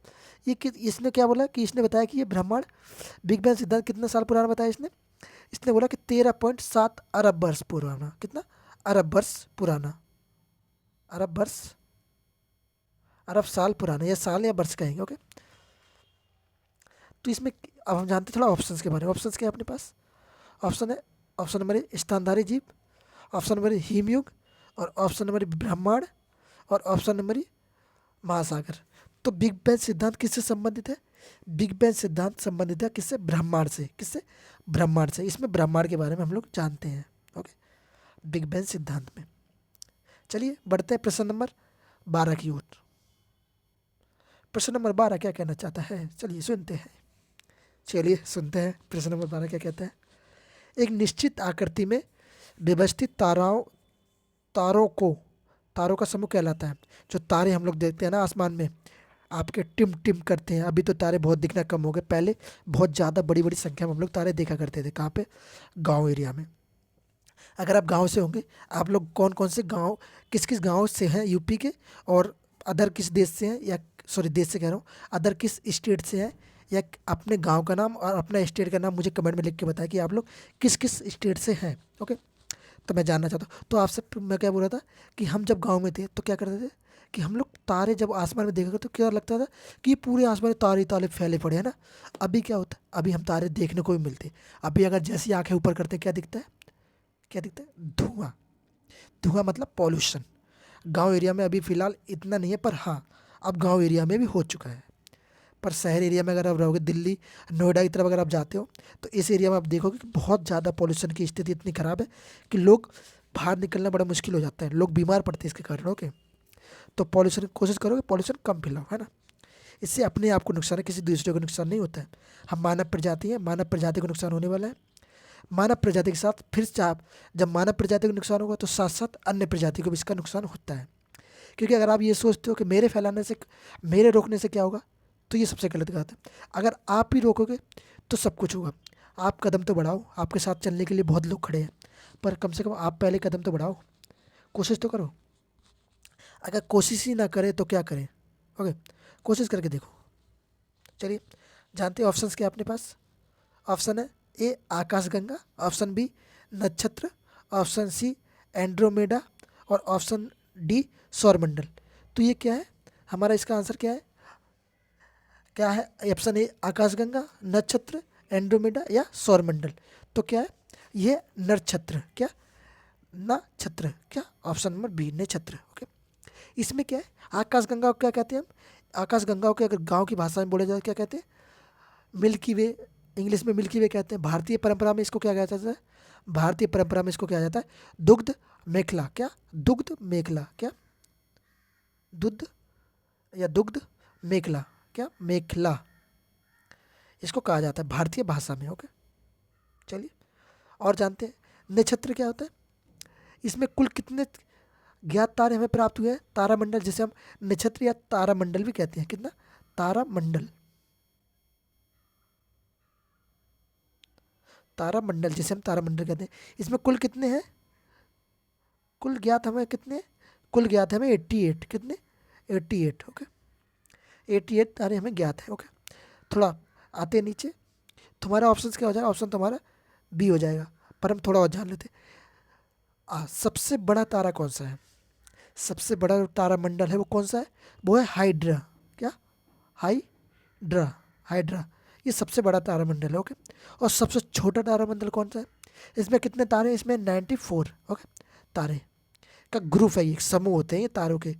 इसने क्या बोला कि इसने बताया कि ये ब्रह्मांड बिग बैंग सिद्धांत कितना साल पुराना बताया इसने? इसने बोला कि 13.7 अरब वर्ष पुराना। कितना? अरब वर्ष पुराना। अरब वर्ष, अरब साल पुराना, या साल या वर्ष कहेंगे। ओके, तो इसमें अब हम जानते थोड़ा ऑप्शंस के बारे में। ऑप्शंस क्या है अपने पास? ऑप्शन है, ऑप्शन नंबर ए स्तनधारी जीव, ऑप्शन नंबर ए हिमयुग, और ऑप्शन नंबर ए ब्रह्मांड, और ऑप्शन नंबर ए महासागर। तो बिग बैंग सिद्धांत किससे संबंधित है? बिग बैंग सिद्धांत संबंधित है किससे? ब्रह्मांड से। किससे? ब्रह्मांड से। इसमें ब्रह्मांड के बारे में हम लोग जानते हैं। ओके, बिग बैंग सिद्धांत में। चलिए बढ़ते हैं प्रश्न नंबर 12 की ओर। प्रश्न नंबर 12 क्या कहना चाहता है? चलिए सुनते हैं। प्रश्न नंबर 12 क्या कहता है? एक निश्चित आकृति में व्यवस्थित तारों का समूह कहलाता है। जो तारे हम लोग देखते हैं ना आसमान में, आपके टिम टिम करते हैं। अभी तो तारे बहुत दिखना कम हो गए, पहले बहुत ज़्यादा बड़ी बड़ी संख्या में हम लोग तारे देखा करते थे। कहाँ पे? गांव एरिया में। अगर आप गांव से होंगे, आप लोग कौन कौन से गांव, किस किस गांव से हैं यूपी के, और अदर किस देश से हैं, या सॉरी देश से कह रहा हूँ, अदर किस स्टेट से हैं, या अपने गांव का नाम और अपना स्टेट का नाम मुझे कमेंट में लिख के बताएं कि आप लोग किस किस स्टेट से हैं। ओके, तो मैं जानना चाहता हूँ। तो आपसे मैं क्या बोल रहा था कि हम जब गांव में थे तो क्या करते थे कि हम लोग तारे जब आसमान में देखा तो क्या लगता था कि पूरे आसमान में तारे ही तारे फैले पड़े हैं ना। अभी क्या होता है, अभी हम तारे देखने को भी मिलते। अभी अगर जैसी आंखें ऊपर करते हैं, क्या दिखता है? क्या दिखता है? धुआं। धुआं मतलब पॉल्यूशन। गांव एरिया में अभी फ़िलहाल इतना नहीं है, पर हाँ, अब गांव एरिया में भी हो चुका है। पर शहर एरिया में अगर आप रहोगे, दिल्ली नोएडा की तरफ अगर आप जाते हो, तो इस एरिया में आप देखोगे कि बहुत ज़्यादा पॉल्यूशन की स्थिति इतनी ख़राब है कि लोग बाहर निकलना बड़ा मुश्किल हो जाता है, लोग बीमार पड़ते हैं इसके कारण। ओके, तो पॉल्यूशन कोशिश करोगे पॉल्यूशन कम फैलाओ, है ना। इससे अपने आप को नुकसान है, किसी दूसरे को नुकसान नहीं होता है। हम मानव प्रजाति हैं, मानव प्रजाति को नुकसान होने वाला है। मानव प्रजाति के साथ फिर से आप, जब मानव प्रजाति को नुकसान होगा तो साथ साथ अन्य प्रजाति को भी इसका नुकसान होता है। क्योंकि अगर आप ये सोचते हो कि मेरे फैलाने से, मेरे रोकने से क्या होगा, तो ये सबसे गलत बात है। अगर आप ही रोकोगे तो सब कुछ होगा। आप कदम तो बढ़ाओ, आपके साथ चलने के लिए बहुत लोग खड़े हैं, पर कम से कम आप पहले कदम तो बढ़ाओ, कोशिश तो करो। अगर कोशिश ही ना करें तो क्या करें? ओके, कोशिश करके देखो। चलिए, जानते हैं ऑप्शंस क्या है अपने पास? ऑप्शन है ए आकाशगंगा, ऑप्शन बी नक्षत्र, ऑप्शन सी एंड्रोमेडा, और ऑप्शन डी सौरमंडल। तो ये क्या है हमारा, इसका आंसर क्या है? क्या है? ऑप्शन ए आकाशगंगा, नक्षत्र, एंड्रोमेडा या सौरमंडल। तो क्या है ये? नक्षत्र। क्या? नक्षत्र। क्या? ऑप्शन नंबर बी नक्षत्र। ओके, इसमें क्या है, आकाशगंगा को क्या कहते हैं हम? आकाशगंगा को अगर गांव की भाषा में बोले जाए क्या कहते हैं? मिल्की वे। इंग्लिश में मिल्की वे कहते हैं। भारतीय परंपरा में इसको क्या कहा जाता है? भारतीय परंपरा में इसको क्या जाता है? दुग्ध मेखला। क्या? दुग्ध मेखला। क्या? दुग्ध या दुग्ध मेखला। क्या? मेखला इसको कहा जाता है भारतीय भाषा में। ओके, चलिए और जानते हैं नक्षत्र क्या होता है। इसमें कुल कितने ज्ञात तारे हमें प्राप्त हुए हैं? तारामंडल, जिसे हम नक्षत्र या तारामंडल भी कहते हैं। कितना? तारामंडल। तारामंडल जिसे हम तारामंडल कहते हैं, इसमें कुल कितने हैं? कुल ज्ञात हमें कितने? कुल ज्ञात है हमें 88। कितने? 88। ओके, 88 तारे हमें ज्ञात है। ओके, थोड़ा आते हैं नीचे। तुम्हारा ऑप्शन क्या हो जाएगा? ऑप्शन तुम्हारा बी हो जाएगा, पर हम थोड़ा और जान लेते हैं। सबसे बड़ा तारा कौन सा है? सबसे बड़ा तारामंडल है वो कौन सा है? वो है हाइड्रा। क्या? हाइड्रा। हाइड्रा ये सबसे बड़ा तारामंडल है। ओके, और सबसे छोटा तारामंडल कौन सा है? इसमें कितने तारे हैं? इसमें 94। ओके, तारे का ग्रुप है, ये एक समूह होते हैं ये तारों के।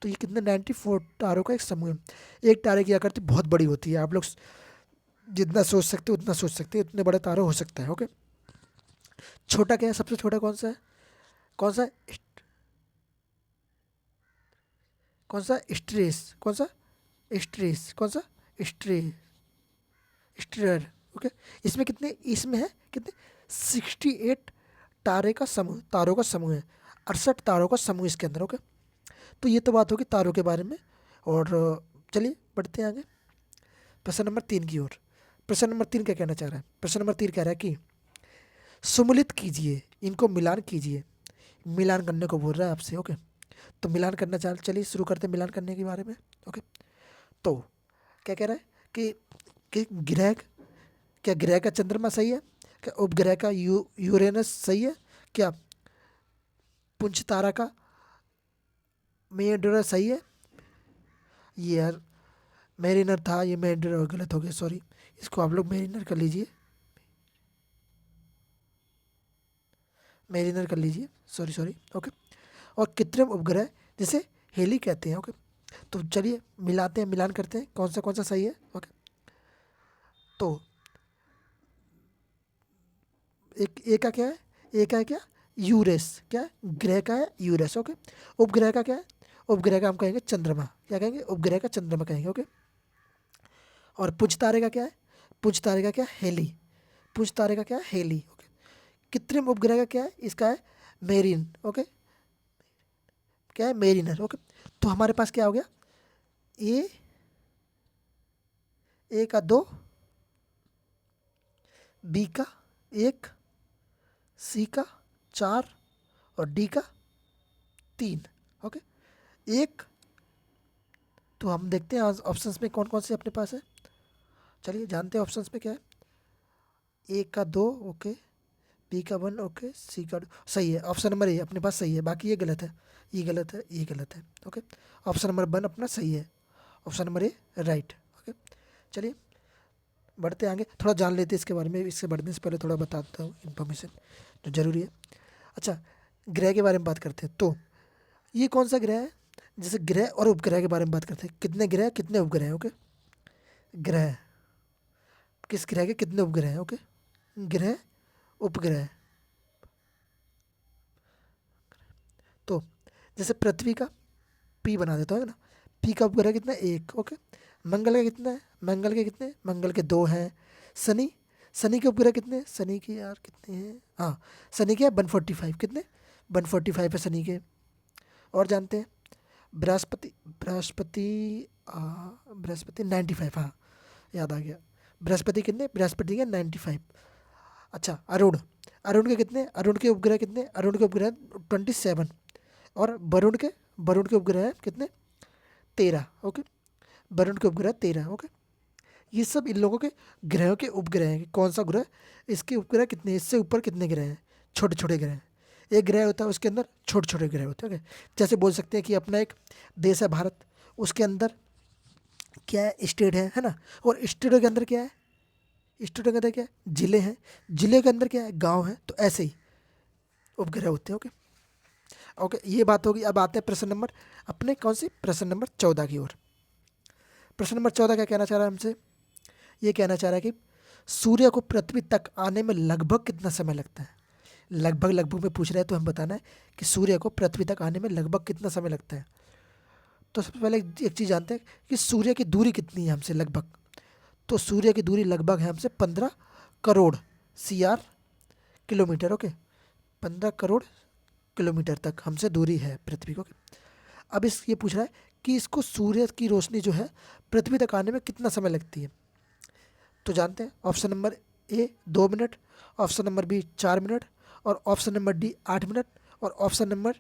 तो ये कितने? 94 तारों का एक समूह है। एक तारे की आकृति बहुत बड़ी होती है, आप लोग जितना सोच सकते हो उतना सोच सकते हैं, इतने बड़े तारे हो सकता है। ओके, छोटा क्या है? सबसे छोटा कौन सा है? कौन सा? कौन सा? स्ट्रेस। कौन सा? स्ट्रेस। कौन सा? स्ट्रे स्ट्रेयर। ओके, इसमें कितने? इसमें है कितने? 68 तारे का समूह, तारों का समूह है। 68 तारों का समूह इसके अंदर। ओके, तो ये तो बात होगी तारों के बारे में। और चलिए बढ़ते हैं आगे प्रश्न नंबर 3 की ओर। प्रश्न नंबर 3 क्या कहना चाह रहा है? प्रश्न नंबर 3 कह रहा है कि सुमिलित कीजिए, इनको मिलान कीजिए। मिलान करने को बोल रहा है आपसे। ओके, तो मिलान करना चाह, चलिए शुरू करते हैं मिलान करने के बारे में। ओके, तो क्या कह रहा है कि ग्रह, क्या ग्रह का चंद्रमा सही है? क्या उपग्रह का यूरेनस सही है? क्या पुंछ तारा का मेंढरा सही है? ये यार मेरिनर था, ये मेंढरा गलत हो गया, सॉरी। इसको आप लोग मेरिनर कर लीजिए, मेरिनर कर लीजिए, सॉरी सॉरी। ओके, और कृत्रिम उपग्रह जिसे हेली कहते हैं। ओके, तो चलिए मिलाते हैं, मिलान करते हैं कौन सा सही है। ओके, तो एक का क्या है? एक का है क्या? यूरेस। क्या है? ग्रह का है यूरेस। ओके, उपग्रह का क्या है? उपग्रह का हम कहेंगे चंद्रमा। क्या कहेंगे? उपग्रह का चंद्रमा कहेंगे। ओके, और पुंछ तारे का क्या है? पुंछ तारे का क्या? हेली। पुंछ तारे का क्या? हेली। ओके, कृत्रिम उपग्रह का क्या है? इसका है मेरिन। ओके, क्या है? मेरिनर। ओके, तो हमारे पास क्या हो गया? ए ए का 2, बी का 1, सी का 4 और डी का 3। ओके, एक तो हम देखते हैं ऑप्शंस में कौन कौन से अपने पास है। चलिए जानते हैं ऑप्शंस में क्या है। ए का 2, ओके, बी का 1, ओके, सी का 2। सही है, ऑप्शन नंबर ए अपने पास सही है, बाकी ये गलत है, ये गलत है, ये गलत है। ओके, ऑप्शन नंबर 1 अपना सही है, ऑप्शन नंबर ए राइट। ओके, चलिए बढ़ते आगे, थोड़ा जान लेते हैं इसके बारे में। इससे बढ़ने से पहले थोड़ा बता देता हूँ इन्फॉर्मेशन जो ज़रूरी है। अच्छा, ग्रह के बारे में बात करते हैं। तो ये कौन सा ग्रह है? जैसे ग्रह और उपग्रह के बारे में बात करते हैं, कितने ग्रह कितने उपग्रह हैं। ओके, ग्रह, किस ग्रह के कितने उपग्रह हैं। ओके, ग्रह उपग्रह। तो जैसे पृथ्वी का पी बना देता है ना, पी का उपग्रह कितना है? 1। ओके, मंगल का कितना है? मंगल के कितने? मंगल के 2 हैं। शनि, शनि के उपग्रह कितने? शनि के यार कितने हैं? हाँ, शनि के 145। कितने? 145 है शनि के। और जानते हैं बृहस्पति, बृहस्पति बृहस्पति 95। हाँ, याद आ गया। बृहस्पति कितने? बृहस्पति के 95। अच्छा, अरुण, अरुण के कितने? अरुण के उपग्रह कितने? अरुण के उपग्रह 27। और वरुण के उपग्रह हैं कितने? 13। ओके, वरुण के उपग्रह 13। ओके, ये सब इन लोगों के ग्रहों के उपग्रह हैं कि कौन सा ग्रह, इसके उपग्रह कितने, इससे ऊपर कितने ग्रह हैं, छोटे छोटे ग्रह हैं। एक ग्रह होता है उसके अंदर छोटे छोटे ग्रह होते हैं। ओके, जैसे बोल सकते हैं कि अपना एक देश है भारत, उसके अंदर क्या है? स्टेट है ना। और स्टेटों के अंदर क्या है? स्टेटों के अंदर क्या है? जिले हैं। जिले के अंदर क्या है? गांव है। तो ऐसे ही उपग्रह होते हैं। ओके, ओके, ये बात होगी। अब आते हैं प्रश्न नंबर अपने कौन सी, प्रश्न नंबर 14 की ओर। प्रश्न नंबर 14 क्या कहना चाह रहा है हमसे? ये कहना चाह रहा है कि सूर्य को पृथ्वी तक आने में लगभग कितना समय लगता है। लगभग लगभग में पूछ रहा है, तो हम बताना है कि सूर्य को पृथ्वी तक आने में लगभग कितना समय लगता है। तो सबसे पहले एक चीज़ जानते हैं कि सूर्य की दूरी कितनी है हमसे लगभग। तो सूर्य की दूरी लगभग है हमसे 15 crore CR kilometre. Okay, 15 crore kilometre तक हमसे दूरी है पृथ्वी को। अब इस ये पूछ रहा है कि इसको सूर्य की रोशनी जो है पृथ्वी तक आने में कितना समय लगती है। तो जानते हैं option number A 2 minute, option number B 4 minute, और ऑप्शन नंबर डी 8 मिनट, और ऑप्शन नंबर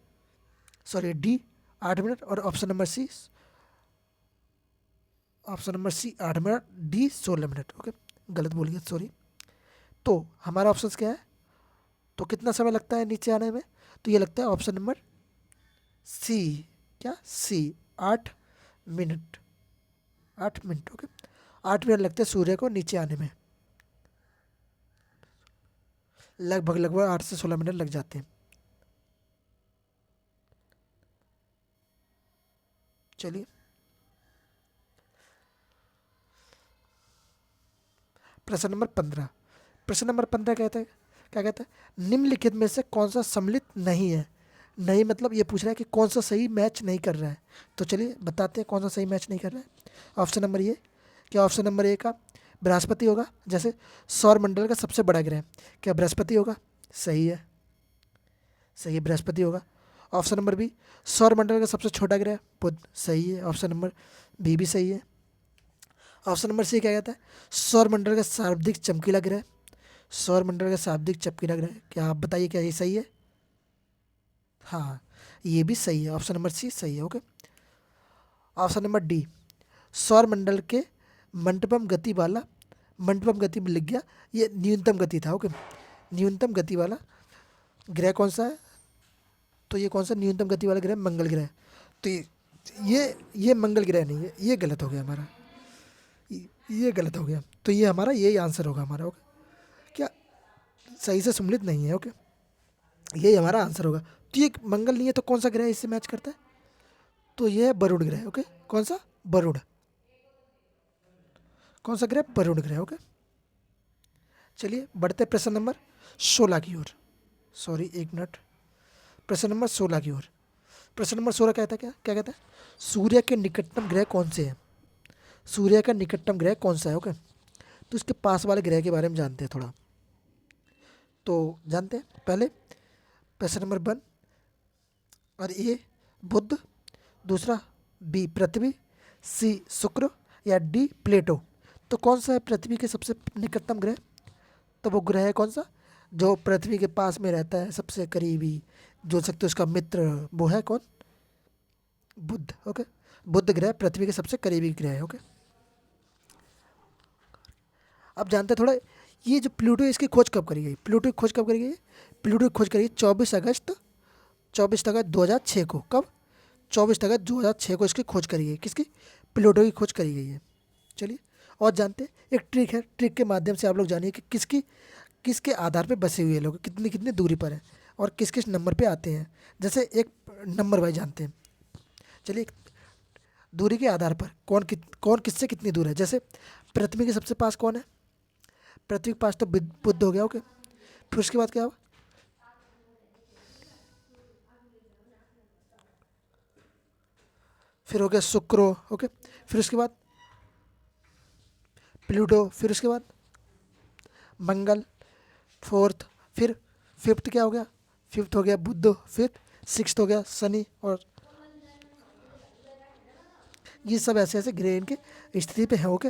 डी 8 मिनट, और option number C 8 minute, D 16 minute. Okay, गलत बोल गया, सॉरी। तो हमारा ऑप्शन क्या है? तो कितना समय लगता है नीचे आने में? तो ये लगता है ऑप्शन नंबर सी, क्या सी, 8 मिनट। 8 मिनट। ओके, 8 मिनट लगते हैं सूर्य को नीचे आने में। लगभग लगभग 8 से 16 मिनट लग जाते हैं। चलिए प्रश्न नंबर 15। प्रश्न नंबर 15 कहता है, क्या कहता है? निम्नलिखित में से कौन सा सम्मिलित नहीं है। नहीं मतलब ये पूछ रहा है कि कौन सा सही मैच नहीं कर रहा है। तो चलिए बताते हैं कौन सा सही मैच नहीं कर रहा है। ऑप्शन नंबर ये, क्या ऑप्शन नंबर ए का बृहस्पति होगा? जैसे सौर मंडल का सबसे बड़ा ग्रह, क्या बृहस्पति होगा? सही है, सही है, बृहस्पति होगा। ऑप्शन नंबर बी, सौर मंडल का सबसे छोटा ग्रह बुध। सही है, ऑप्शन नंबर बी भी सही है। ऑप्शन नंबर सी क्या कहता है? सौर मंडल का सर्वाधिक चमकीला ग्रह। सौर मंडल का सर्वाधिक चमकीला ग्रह, क्या आप बताइए क्या ये सही है? हाँ, ये भी सही है, ऑप्शन नंबर सी सही है। ओके, ऑप्शन नंबर डी, सौर मंडल के मंडपम गति वाला, मंडपम गति में लिख गया, ये न्यूनतम गति था। ओके, न्यूनतम गति वाला ग्रह कौन सा है? तो ये कौन सा न्यूनतम गति वाला ग्रह? मंगल ग्रह। तो ये मंगल ग्रह नहीं है, ये गलत हो गया हमारा, ये गलत हो गया। तो ये हमारा यही आंसर होगा हमारा। ओके, क्या सही से सम्मिलित नहीं है। ओके, यही हमारा आंसर होगा। तो ये मंगल नहीं है तो कौन सा ग्रह इससे मैच करता है? तो ये है वरुण ग्रह। ओके, कौन सा? वरुण। कौन सा ग्रह? वरुण ग्रह। ओके, चलिए बढ़ते प्रश्न नंबर 16 की ओर। सॉरी, एक मिनट, प्रश्न नंबर 16 की ओर। प्रश्न नंबर 16 कहता है, क्या क्या कहता है? सूर्य के निकटतम ग्रह कौन से हैं? सूर्य का निकटतम ग्रह कौन सा है? ओके, तो इसके पास वाले ग्रह के बारे में जानते हैं थोड़ा। तो जानते हैं पहले प्रश्न नंबर 1 और ए बुध, दूसरा बी पृथ्वी, सी शुक्र, या डी प्लेटो। तो कौन सा है पृथ्वी के सबसे निकटतम ग्रह? तो वो ग्रह है कौन सा जो पृथ्वी के पास में रहता है, सबसे करीबी, जो सकते हो उसका मित्र, वो है कौन? बुध। ओके, बुध ग्रह पृथ्वी के सबसे करीबी ग्रह है। ओके, अब जानते हैं थोड़ा, ये जो प्लूटो है, इसकी खोज कब करी गई? प्लूटो की खोज कब करी गई? प्लूटो की खोज करी 24 अगस्त 2006 को। कब? 24 अगस्त 2006 को इसकी खोज करी गई। किसकी? प्लूटो की खोज करी गई है। चलिए और जानते हैं, एक ट्रिक है, ट्रिक के माध्यम से आप लोग जानिए कि किसकी किसके आधार पे बसे हुए लोग कितनी कितनी दूरी पर हैं और किस किस नंबर पे आते हैं। जैसे एक नंबर वाइज जानते हैं। चलिए, दूरी के आधार पर कौन किससे कितनी दूर है। जैसे पृथ्वी के सबसे पास कौन है? पृथ्वी के पास तो बुध हो गया। ओके, फिर उसके बाद क्या हुआ? फिर हो गया शुक्र। ओके, फिर उसके बाद प्लूटो, फिर उसके बाद मंगल, फोर्थ, फिर फिफ्थ क्या हो गया? फिफ्थ हो गया बुध, फिर सिक्स्थ हो गया शनि। और ये सब ऐसे ऐसे ग्रह इनके स्थिति पे है। ओके,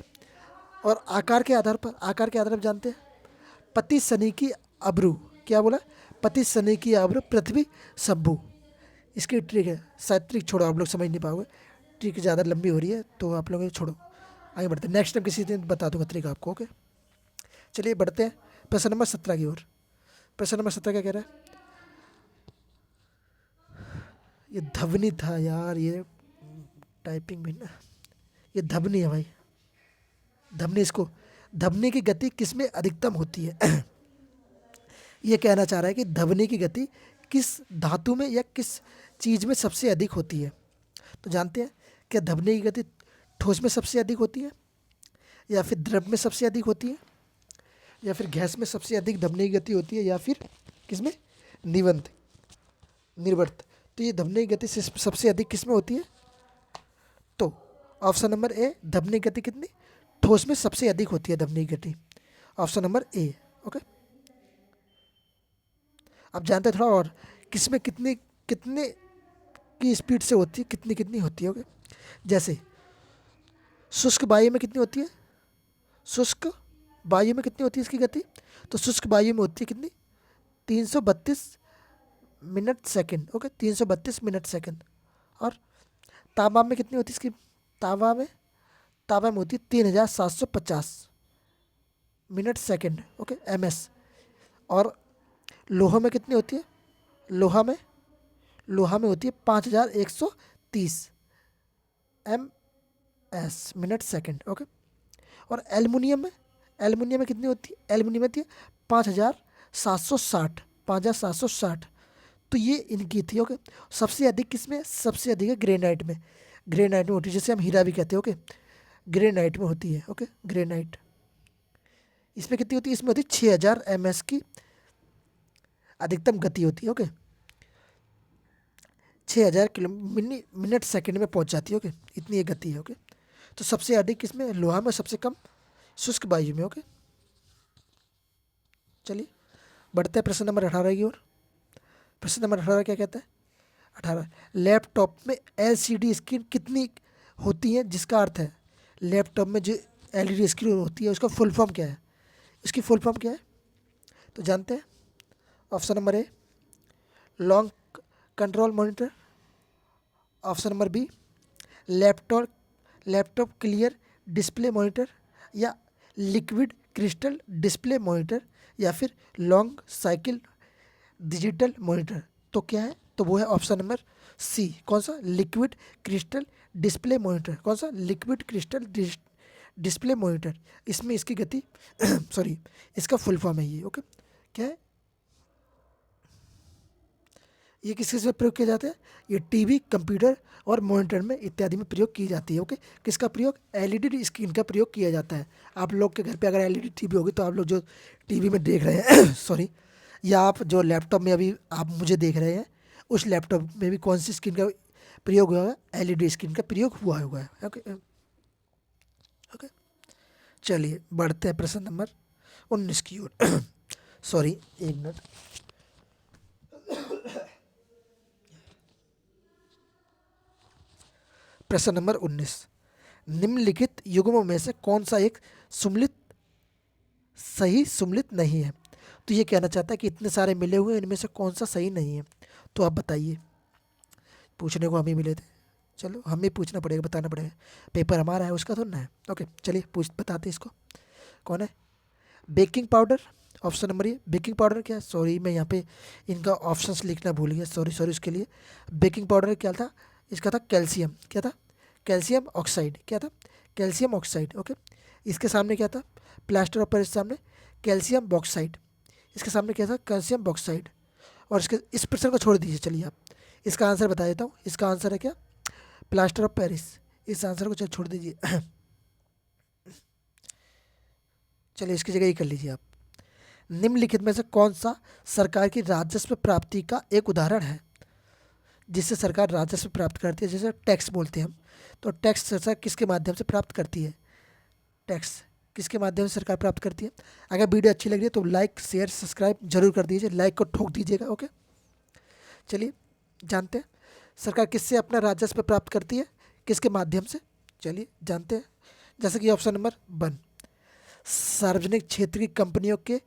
और आकार के आधार पर जानते हैं, पति शनि की अब्रू, क्या बोला? पति शनि की अब्रू पृथ्वी शंभु। इसकी ट्रिक है, शायद ट्रिक छोड़ो, आप लोग समझ नहीं पाओगे, ट्रिक ज़्यादा लंबी हो रही है तो आप लोग ये छोड़ो, आगे बढ़ते हैं। नेक्स्ट टाइम किसी दिन बता दूंगा ट्रिक आपको। ओके, चलिए बढ़ते हैं प्रश्न नंबर 17 की ओर। प्रश्न नंबर 17 क्या कह रहा है? ये धवनी था यार, ये टाइपिंग भी ना, ये धवनी है भाई, धवनी। इसको, धवनी की गति किसमें अधिकतम होती है? ये कहना चाह रहा है कि धवनी की गति किस धातु में या किस चीज़ में सबसे अधिक होती है। तो जानते हैं, क्या धवनी की गति ठोस में सबसे अधिक होती है, या फिर द्रव में सबसे अधिक होती है, या फिर गैस में सबसे अधिक धवनी की गति होती है, या फिर किसमें? निवंत निर्वर्त। तो ये धवनी की गति सबसे अधिक किसमें होती है? तो ऑप्शन नंबर ए, धवनी की गति कितनी? ठोस में सबसे अधिक होती है धवनी की गति। ऑप्शन नंबर ए। ओके, अब जानते हैं थोड़ा और, किसमें कितनी कितने की स्पीड से होती है, कितनी कितनी होती है। ओके, जैसे शुष्क वायु में कितनी होती है? शुष्क वायु में कितनी होती है इसकी गति? तो शुष्क वायु में होती है कितनी? 332 minute second. Okay, 332 minute second. और तावा में कितनी होती है इसकी? तावा में होती है 3750 मिनट सेकंड। Okay, ms। और लोहा में कितनी होती है? लोहा में होती है 5130 ms मिनट सेकंड। ओके, और एल्युमिनियम में कितनी होती है? एल्युमिनियम में होती है 5760 5760। तो ये इनकी थी। ओके, सबसे अधिक किसमें? सबसे अधिक है ग्रेनाइट में। ग्रेनाइट में होती है, जैसे हम हीरा भी कहते हैं। ओके, ग्रेनाइट में होती है। ओके, ग्रेनाइट, इसमें कितनी होती है? इसमें होती है 6000 ms की अधिकतम गति होती है। ओके, 6000 किलो मिनट सेकंड में पहुंच जाती है। ओके, इतनी ये गति है। ओके, तो सबसे अधिक किसमें? लोहा में, सबसे कम शुष्क वायु में। ओके, चलिए बढ़ते हैं प्रश्न नंबर 18 की ओर। प्रश्न नंबर 18 क्या कहता है? 18, लैपटॉप में LCD स्क्रीन कितनी होती है? जिसका अर्थ है लैपटॉप में जो LED स्क्रीन होती है उसका फुल फॉर्म क्या है? इसकी फुल फॉर्म क्या है? तो जानते हैं। Option number A, long control monitor. Option number B, laptop laptop clear display monitor, या लिक्विड क्रिस्टल डिस्प्ले मॉनिटर, या फिर लॉन्ग साइकिल डिजिटल मॉनिटर। तो क्या है? तो वो है ऑप्शन नंबर सी। कौन सा? Liquid crystal display monitor. कौन सा? Liquid crystal display monitor. इसमें इसकी गति सॉरी, इसका फुल फॉर्म है ये। ओके, क्या है ये? किस किस में प्रयोग किया जाता है? ये टीवी, कंप्यूटर और मॉनिटर में इत्यादि में प्रयोग की जाती है। ओके, किसका प्रयोग? एलईडी स्क्रीन का प्रयोग किया जाता है। आप लोग के घर पे अगर एलईडी टीवी होगी तो आप लोग जो टीवी में देख रहे हैं सॉरी, या आप जो लैपटॉप में अभी आप मुझे देख रहे हैं, उस लैपटॉप में भी कौन सी स्क्रीन का प्रयोग हुआ है? एलईडी स्क्रीन का प्रयोग हुआ है। ओके ओके, चलिए बढ़ते हैं प्रश्न नंबर 19 की ओर। सॉरी, एक मिनट। प्रश्न नंबर 19, निम्नलिखित युग्मों में से कौन सा एक सुमेलित सही सुमेलित नहीं है। तो ये कहना चाहता है कि इतने सारे मिले हुए हैं, इनमें से कौन सा सही नहीं है। तो आप बताइए, पूछने को हम ही मिले थे, चलो हमें पूछना पड़ेगा, बताना पड़ेगा, पेपर हमारा है उसका थोड़ा ना है। ओके चलिए पूछ बताते हैं इसको, कौन है। बेकिंग पाउडर, ऑप्शन नंबर ये। बेकिंग पाउडर क्या है, सॉरी मैं यहाँ पे इनका ऑप्शंस लिखना भूल गया, सॉरी सॉरी उसके लिए। बेकिंग पाउडर क्या था, इसका था कैल्शियम, क्या था, कैल्शियम ऑक्साइड, क्या था, कैल्शियम ऑक्साइड। ओके, इसके सामने क्या था, प्लास्टर ऑफ पेरिस सामने कैल्शियम बॉक्साइड, इसके सामने क्या था, कैल्शियम बॉक्साइड। और इसके इस प्रश्न को छोड़ दीजिए, चलिए आप इसका आंसर बता देता हूँ। इसका आंसर है क्या, प्लास्टर ऑफ पेरिस। इस आंसर को चल छोड़ दीजिए चलिए इसकी जगह ये कर लीजिए आप। निम्नलिखित में से कौन सा सरकार की राजस्व प्राप्ति का एक उदाहरण है, जिससे सरकार राजस्व प्राप्त करती है, जैसे टैक्स बोलते हैं हम। तो टैक्स सरकार किसके माध्यम से प्राप्त करती है, टैक्स किसके माध्यम से सरकार प्राप्त करती है। अगर वीडियो अच्छी लग रही है तो लाइक शेयर सब्सक्राइब जरूर कर दीजिए, लाइक को ठोक दीजिएगा। ओके चलिए जानते हैं सरकार किससे अपना राजस्व प्राप्त करती है, किसके माध्यम से, चलिए जानते हैं। जैसे कि ऑप्शन नंबर 1, सार्वजनिक क्षेत्र की कंपनियों के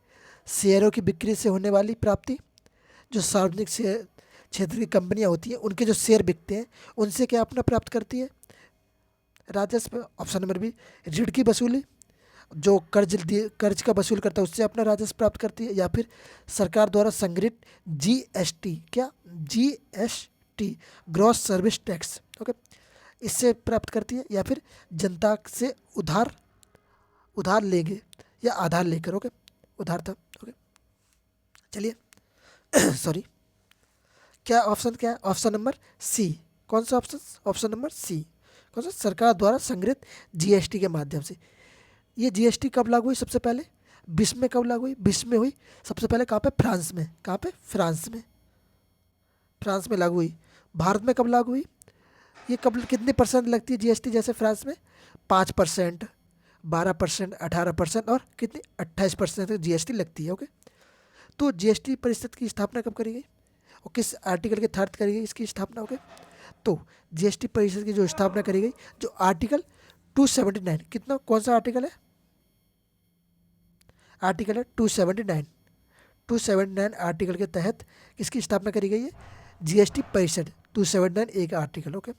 शेयरों की बिक्री से होने वाली प्राप्ति। जो सार्वजनिक क्षेत्र की कंपनियां होती हैं उनके जो शेयर बिकते हैं उनसे क्या अपना प्राप्त करती है राजस्व। ऑप्शन नंबर बी, ऋण की वसूली, जो कर्ज का वसूल करता है उससे अपना राजस्व प्राप्त करती है। या फिर सरकार द्वारा संग्रहित जीएसटी, क्या, GST, gross service tax, okay, इससे प्राप्त करती है। या फिर जनता से उधार उधार लेंगे या आधार लेकर, ओके, उधार था। ओके चलिए सॉरी, क्या ऑप्शन क्या है, ऑप्शन नंबर सी। कौन सा ऑप्शन, ऑप्शन नंबर सी, कौन सा, सरकार द्वारा संग्रहित जीएसटी के माध्यम से। ये जीएसटी कब लागू हुई सबसे पहले, विश्व में कब लागू हुई, विश्व में हुई सबसे पहले कहाँ पे, फ्रांस में। कहाँ पे, फ्रांस में, फ्रांस में लागू हुई। भारत में कब लागू हुई, ये कब, कितने परसेंट लगती है जीएसटी, जैसे फ्रांस में 5%, 12%, 18% और कितनी 28% तक जीएसटी लगती है। ओके, तो जीएसटी परिषद की स्थापना कब करी गई और किस आर्टिकल के तहत करी गई इसकी स्थापना। ओके, तो जीएसटी परिषद की जो स्थापना करी गई, जो आर्टिकल 279, कितना, कौन सा आर्टिकल है, आर्टिकल है 279, 279 आर्टिकल के तहत किसकी स्थापना करी गई है, जीएसटी परिषद 279 एक आर्टिकल। ओके,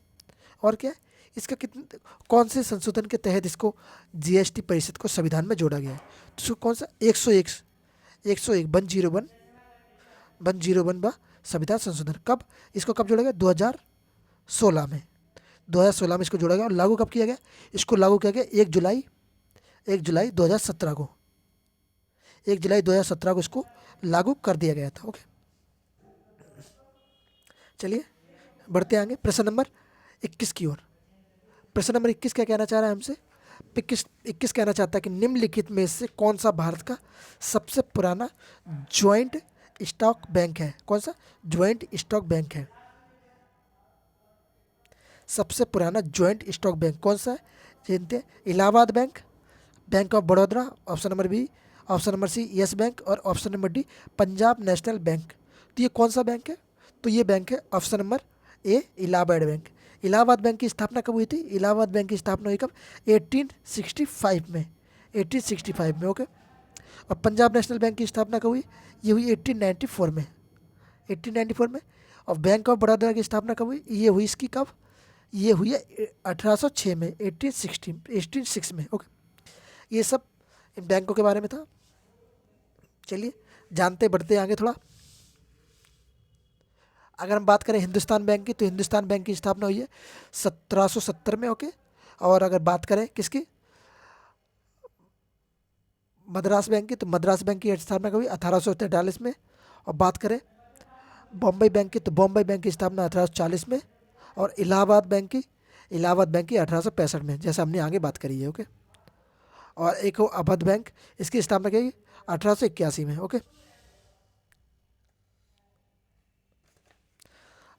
और क्या है इसका, कितने, कौन से संशोधन के तहत इसको जीएसटी परिषद को संविधान में जोड़ा गया है। तो कौन सा, 101 101 101 बा संविधान संशोधन। कब, इसको कब जोड़ा गया, 2016 में, 2016 में इसको जोड़ा गया। और लागू कब किया गया, इसको लागू किया गया 1 जुलाई 2017 को, 1 जुलाई 2017 को इसको लागू कर दिया गया था। ओके चलिए बढ़ते आगे प्रश्न नंबर 21 की ओर। प्रश्न नंबर 21 क्या कहना चाह रहा है हमसे, 21 कहना चाहता है कि निम्नलिखित में से कौन सा भारत का सबसे पुराना ज्वाइंट स्टॉक बैंक है। कौन सा ज्वाइंट स्टॉक बैंक है, सबसे पुराना ज्वाइंट स्टॉक बैंक कौन सा है, जानते हैं। Allahabad bank, bank of Baroda, option number B, option number C yes bank और option number D Punjab national bank. तो ये कौन सा बैंक है, तो ये बैंक है ऑप्शन नंबर ए, इलाहाबाद बैंक। इलाहाबाद बैंक की स्थापना कब हुई थी, इलाहाबाद बैंक की स्थापना हुई कब, 1865 में, 1865 में। ओके, और पंजाब नेशनल बैंक की स्थापना कब हुई, ये हुई 1894 में, 1894 में। और बैंक ऑफ बड़ौदा की स्थापना कब हुई, ये हुई इसकी कब, ये हुई है 1806 में, 1806 में। ओके, ये सब इन बैंकों के बारे में था। चलिए जानते बढ़ते आगे थोड़ा। अगर हम बात करें हिंदुस्तान बैंक की, तो हिंदुस्तान बैंक की स्थापना हुई है 1770 में। ओके, और अगर बात करें किसकी, मद्रास बैंक की, तो मद्रास बैंक की स्थापना कब हुई 1843 में। और बात करें बॉम्बे बैंक की, तो बॉम्बे बैंक की स्थापना 1840 में। और इलाहाबाद बैंक की 1865 में, जैसा हमने आगे बात करी है। ओके, और एक हो अवध बैंक, इसकी स्थापना की 1881 में। ओके,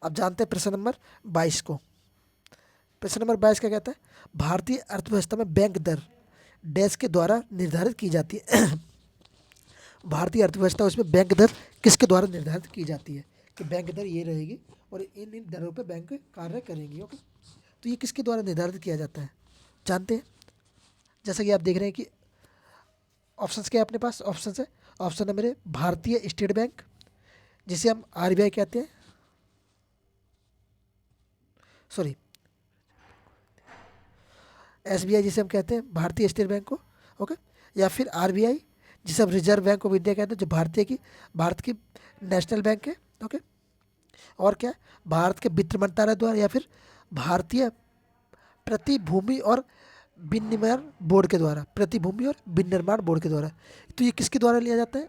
अब जानते हैं प्रश्न नंबर 22 को। प्रश्न नंबर 22 क्या कहता है, भारतीय अर्थव्यवस्था में बैंक दर डैश के द्वारा निर्धारित की जाती है भारतीय अर्थव्यवस्था, उसमें बैंक दर किसके द्वारा निर्धारित की जाती है, कि बैंक दर ये रहेगी और इन इन दरों पे बैंक कार्य करेंगी। ओके, तो ये किसके द्वारा निर्धारित किया जाता है, जानते हैं। जैसा कि आप देख रहे हैं कि ऑप्शंस क्या है अपने पास, ऑप्शन है, ऑप्शन नंबर ए भारतीय स्टेट बैंक, जिसे हम आरबीआई कहते हैं, सॉरी एसबीआई जिसे हम कहते हैं भारतीय स्टेट बैंक को, ओके, या फिर आरबीआई जिसे हम रिजर्व बैंक ऑफ इंडिया कहते हैं, जो भारत की नेशनल बैंक है, ओके, और क्या, भारत के वित्त मंत्रालय द्वारा या फिर भारतीय प्रतिभूमि और विनिर्माण बोर्ड के द्वारा, प्रतिभूमि और विनिर्माण बोर्ड के द्वारा। तो ये किसके द्वारा लिया जाता है?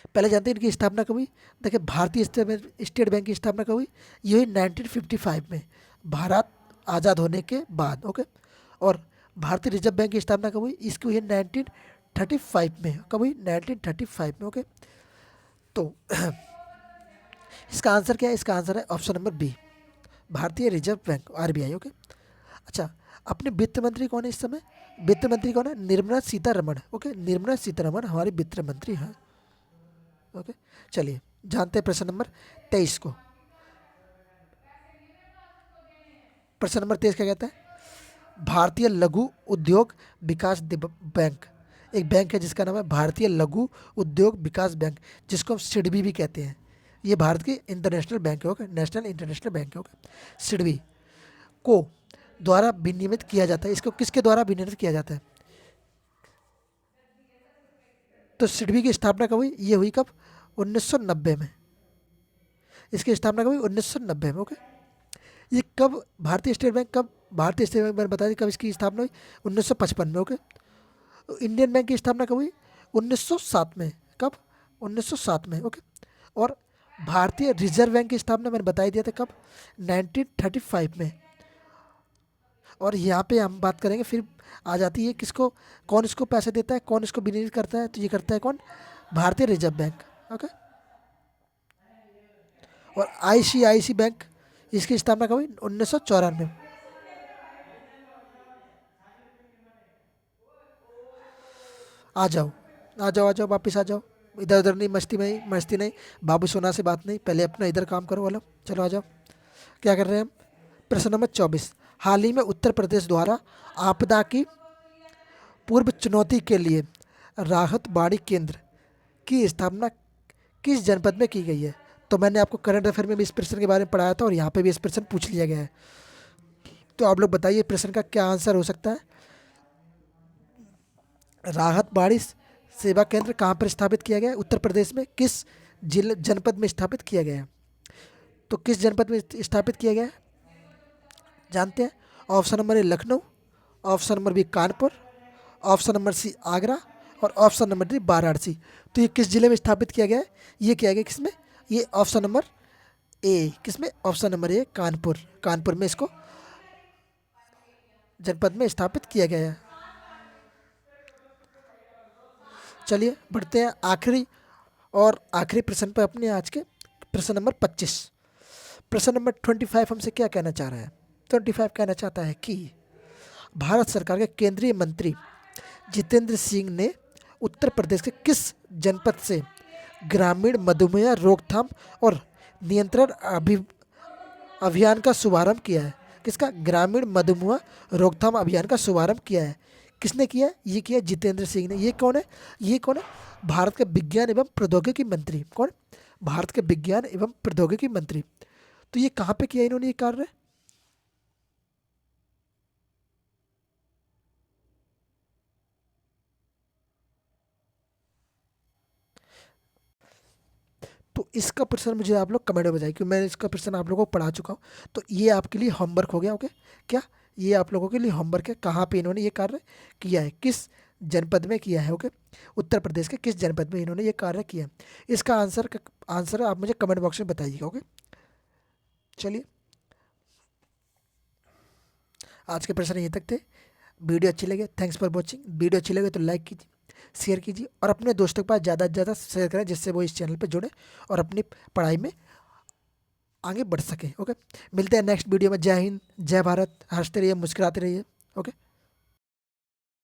पहले जानते हैं इनकी स्थापना कब हुई। देखिए भारतीय स्टेट बैंक की स्थापना कब हुई? ये हुई 1955 में, भारत आज़ाद होने के बाद, ओके। और भारतीय रिजर्व बैंक की स्थापना कब हुई? इसकी हुई है 1935 में। कब हुई? 1935 में, ओके। तो इसका आंसर क्या है? इसका आंसर है ऑप्शन नंबर बी, भारतीय रिजर्व बैंक, आरबीआई, ओके। अच्छा, अपने वित्त मंत्री कौन है इस समय? वित्त मंत्री कौन है? निर्मला सीतारमण, ओके, निर्मला सीतारमण हमारी वित्त मंत्री हैं, ओके। चलिए जानते हैं प्रश्न नंबर 23 को। प्रश्न नंबर 23 क्या कहता है? भारतीय लघु उद्योग विकास बैंक, एक बैंक है जिसका नाम है भारतीय लघु उद्योग विकास बैंक, जिसको हम सिडबी भी कहते हैं। ये भारत की इंटरनेशनल बैंक है, ओके, नेशनल इंटरनेशनल बैंक है, ओके। सिडबी को द्वारा विनियमित किया जाता है। इसको किसके द्वारा विनियमित किया जाता है? तो सिडबी की स्थापना कब हुई? ये हुई कब? 1990 में। इसकी स्थापना कब हुई? 1990 में, ओके। ये कब भारतीय स्टेट बैंक, कब भारतीय स्टेट बैंक, मैंने बता दी कब इसकी स्थापना हुई? 1955 में, ओके। इंडियन बैंक की स्थापना कब हुई? 1907 में। कब? 1907 में, ओके। और भारतीय रिजर्व बैंक की स्थापना मैंने बता ही दिया था कब? 1935 में। और यहाँ पे हम बात करेंगे, फिर आ जाती है किसको, कौन इसको पैसे देता है, कौन इसको विनियमित करता है? तो ये करता है कौन? भारतीय रिजर्व बैंक, ओके। और आईसीआईसी बैंक, इसकी स्थापना कब हुई? 1994। आ जाओ, आ जाओ, आ जाओ, वापिस आ जाओ। इधर उधर नहीं, मस्ती नहीं, बाबू सोना से बात नहीं, पहले अपना इधर काम करो वाला। चलो आ जाओ, क्या कर रहे हैं हम? प्रश्न नंबर 24, हाल ही में उत्तर प्रदेश द्वारा आपदा की पूर्व चुनौती के लिए राहत बाड़ी केंद्र की स्थापना किस जनपद में की गई है? तो मैंने आपको करंट अफेयर में भी इस प्रश्न के बारे में पढ़ाया था, और यहाँ पे भी इस प्रश्न पूछ लिया गया है। तो आप लोग बताइए प्रश्न का क्या आंसर हो सकता है? राहत बाड़ी सेवा केंद्र कहाँ पर स्थापित किया गया है? उत्तर प्रदेश में किस जिले जनपद में स्थापित किया गया है? तो किस जनपद में स्थापित किया गया है जानते हैं? Option number A Lucknow, option number B Kanpur, option number C Agra, और ऑप्शन नंबर डी वाराणसी। तो ये किस जिले में स्थापित किया गया है? ये किया गया किसमें? ये ऑप्शन नंबर ए, किसमें? ऑप्शन नंबर ए कानपुर, कानपुर में इसको जनपद में स्थापित किया गया है। चलिए बढ़ते हैं आखिरी प्रश्न पर अपने आज के, प्रश्न नंबर 25। प्रश्न नंबर 25 हमसे क्या कहना चाह रहा है? 25 कहना चाहता है कि भारत सरकार के केंद्रीय मंत्री जितेंद्र सिंह ने उत्तर प्रदेश के किस जनपद से ग्रामीण मधुमेह रोकथाम और नियंत्रण अभियान का शुभारंभ किया है? किसका? ग्रामीण मधुमेह रोकथाम अभियान का शुभारंभ किया है। किसने किया है? ये किया जितेंद्र सिंह ने। ये कौन है? ये कौन है? भारत के विज्ञान एवं प्रौद्योगिकी मंत्री। कौन? भारत के विज्ञान एवं प्रौद्योगिकी मंत्री। तो ये कहाँ पे किया इन्होंने ये कार्य? तो इसका प्रश्न मुझे आप लोग कमेंट में बताइए, क्योंकि मैं इसका प्रश्न आप लोगों को पढ़ा चुका हूँ। तो ये आपके लिए होमवर्क हो गया, ओके। क्या ये आप लोगों के लिए होमवर्क है? कहाँ पे इन्होंने ये कार्य किया है, किस जनपद में किया है, ओके। उत्तर प्रदेश के किस जनपद में इन्होंने ये कार्य किया है? इसका आंसर आप मुझे कमेंट बॉक्स में बताइएगा, ओके। चलिए आज के प्रश्न यहीं तक थे। वीडियो अच्छी लगे, थैंक्स फॉर वॉचिंग। वीडियो अच्छी लगे तो लाइक कीजिए, शेयर कीजिए, और अपने दोस्तों के पास ज़्यादा से ज़्यादा शेयर करें, जिससे वो इस चैनल पर जुड़े और अपनी पढ़ाई में आगे बढ़ सके, ओके। मिलते हैं नेक्स्ट वीडियो में। जय हिंद, जय भारत, हंसते रहिए, मुस्कुराते रहिए, ओके।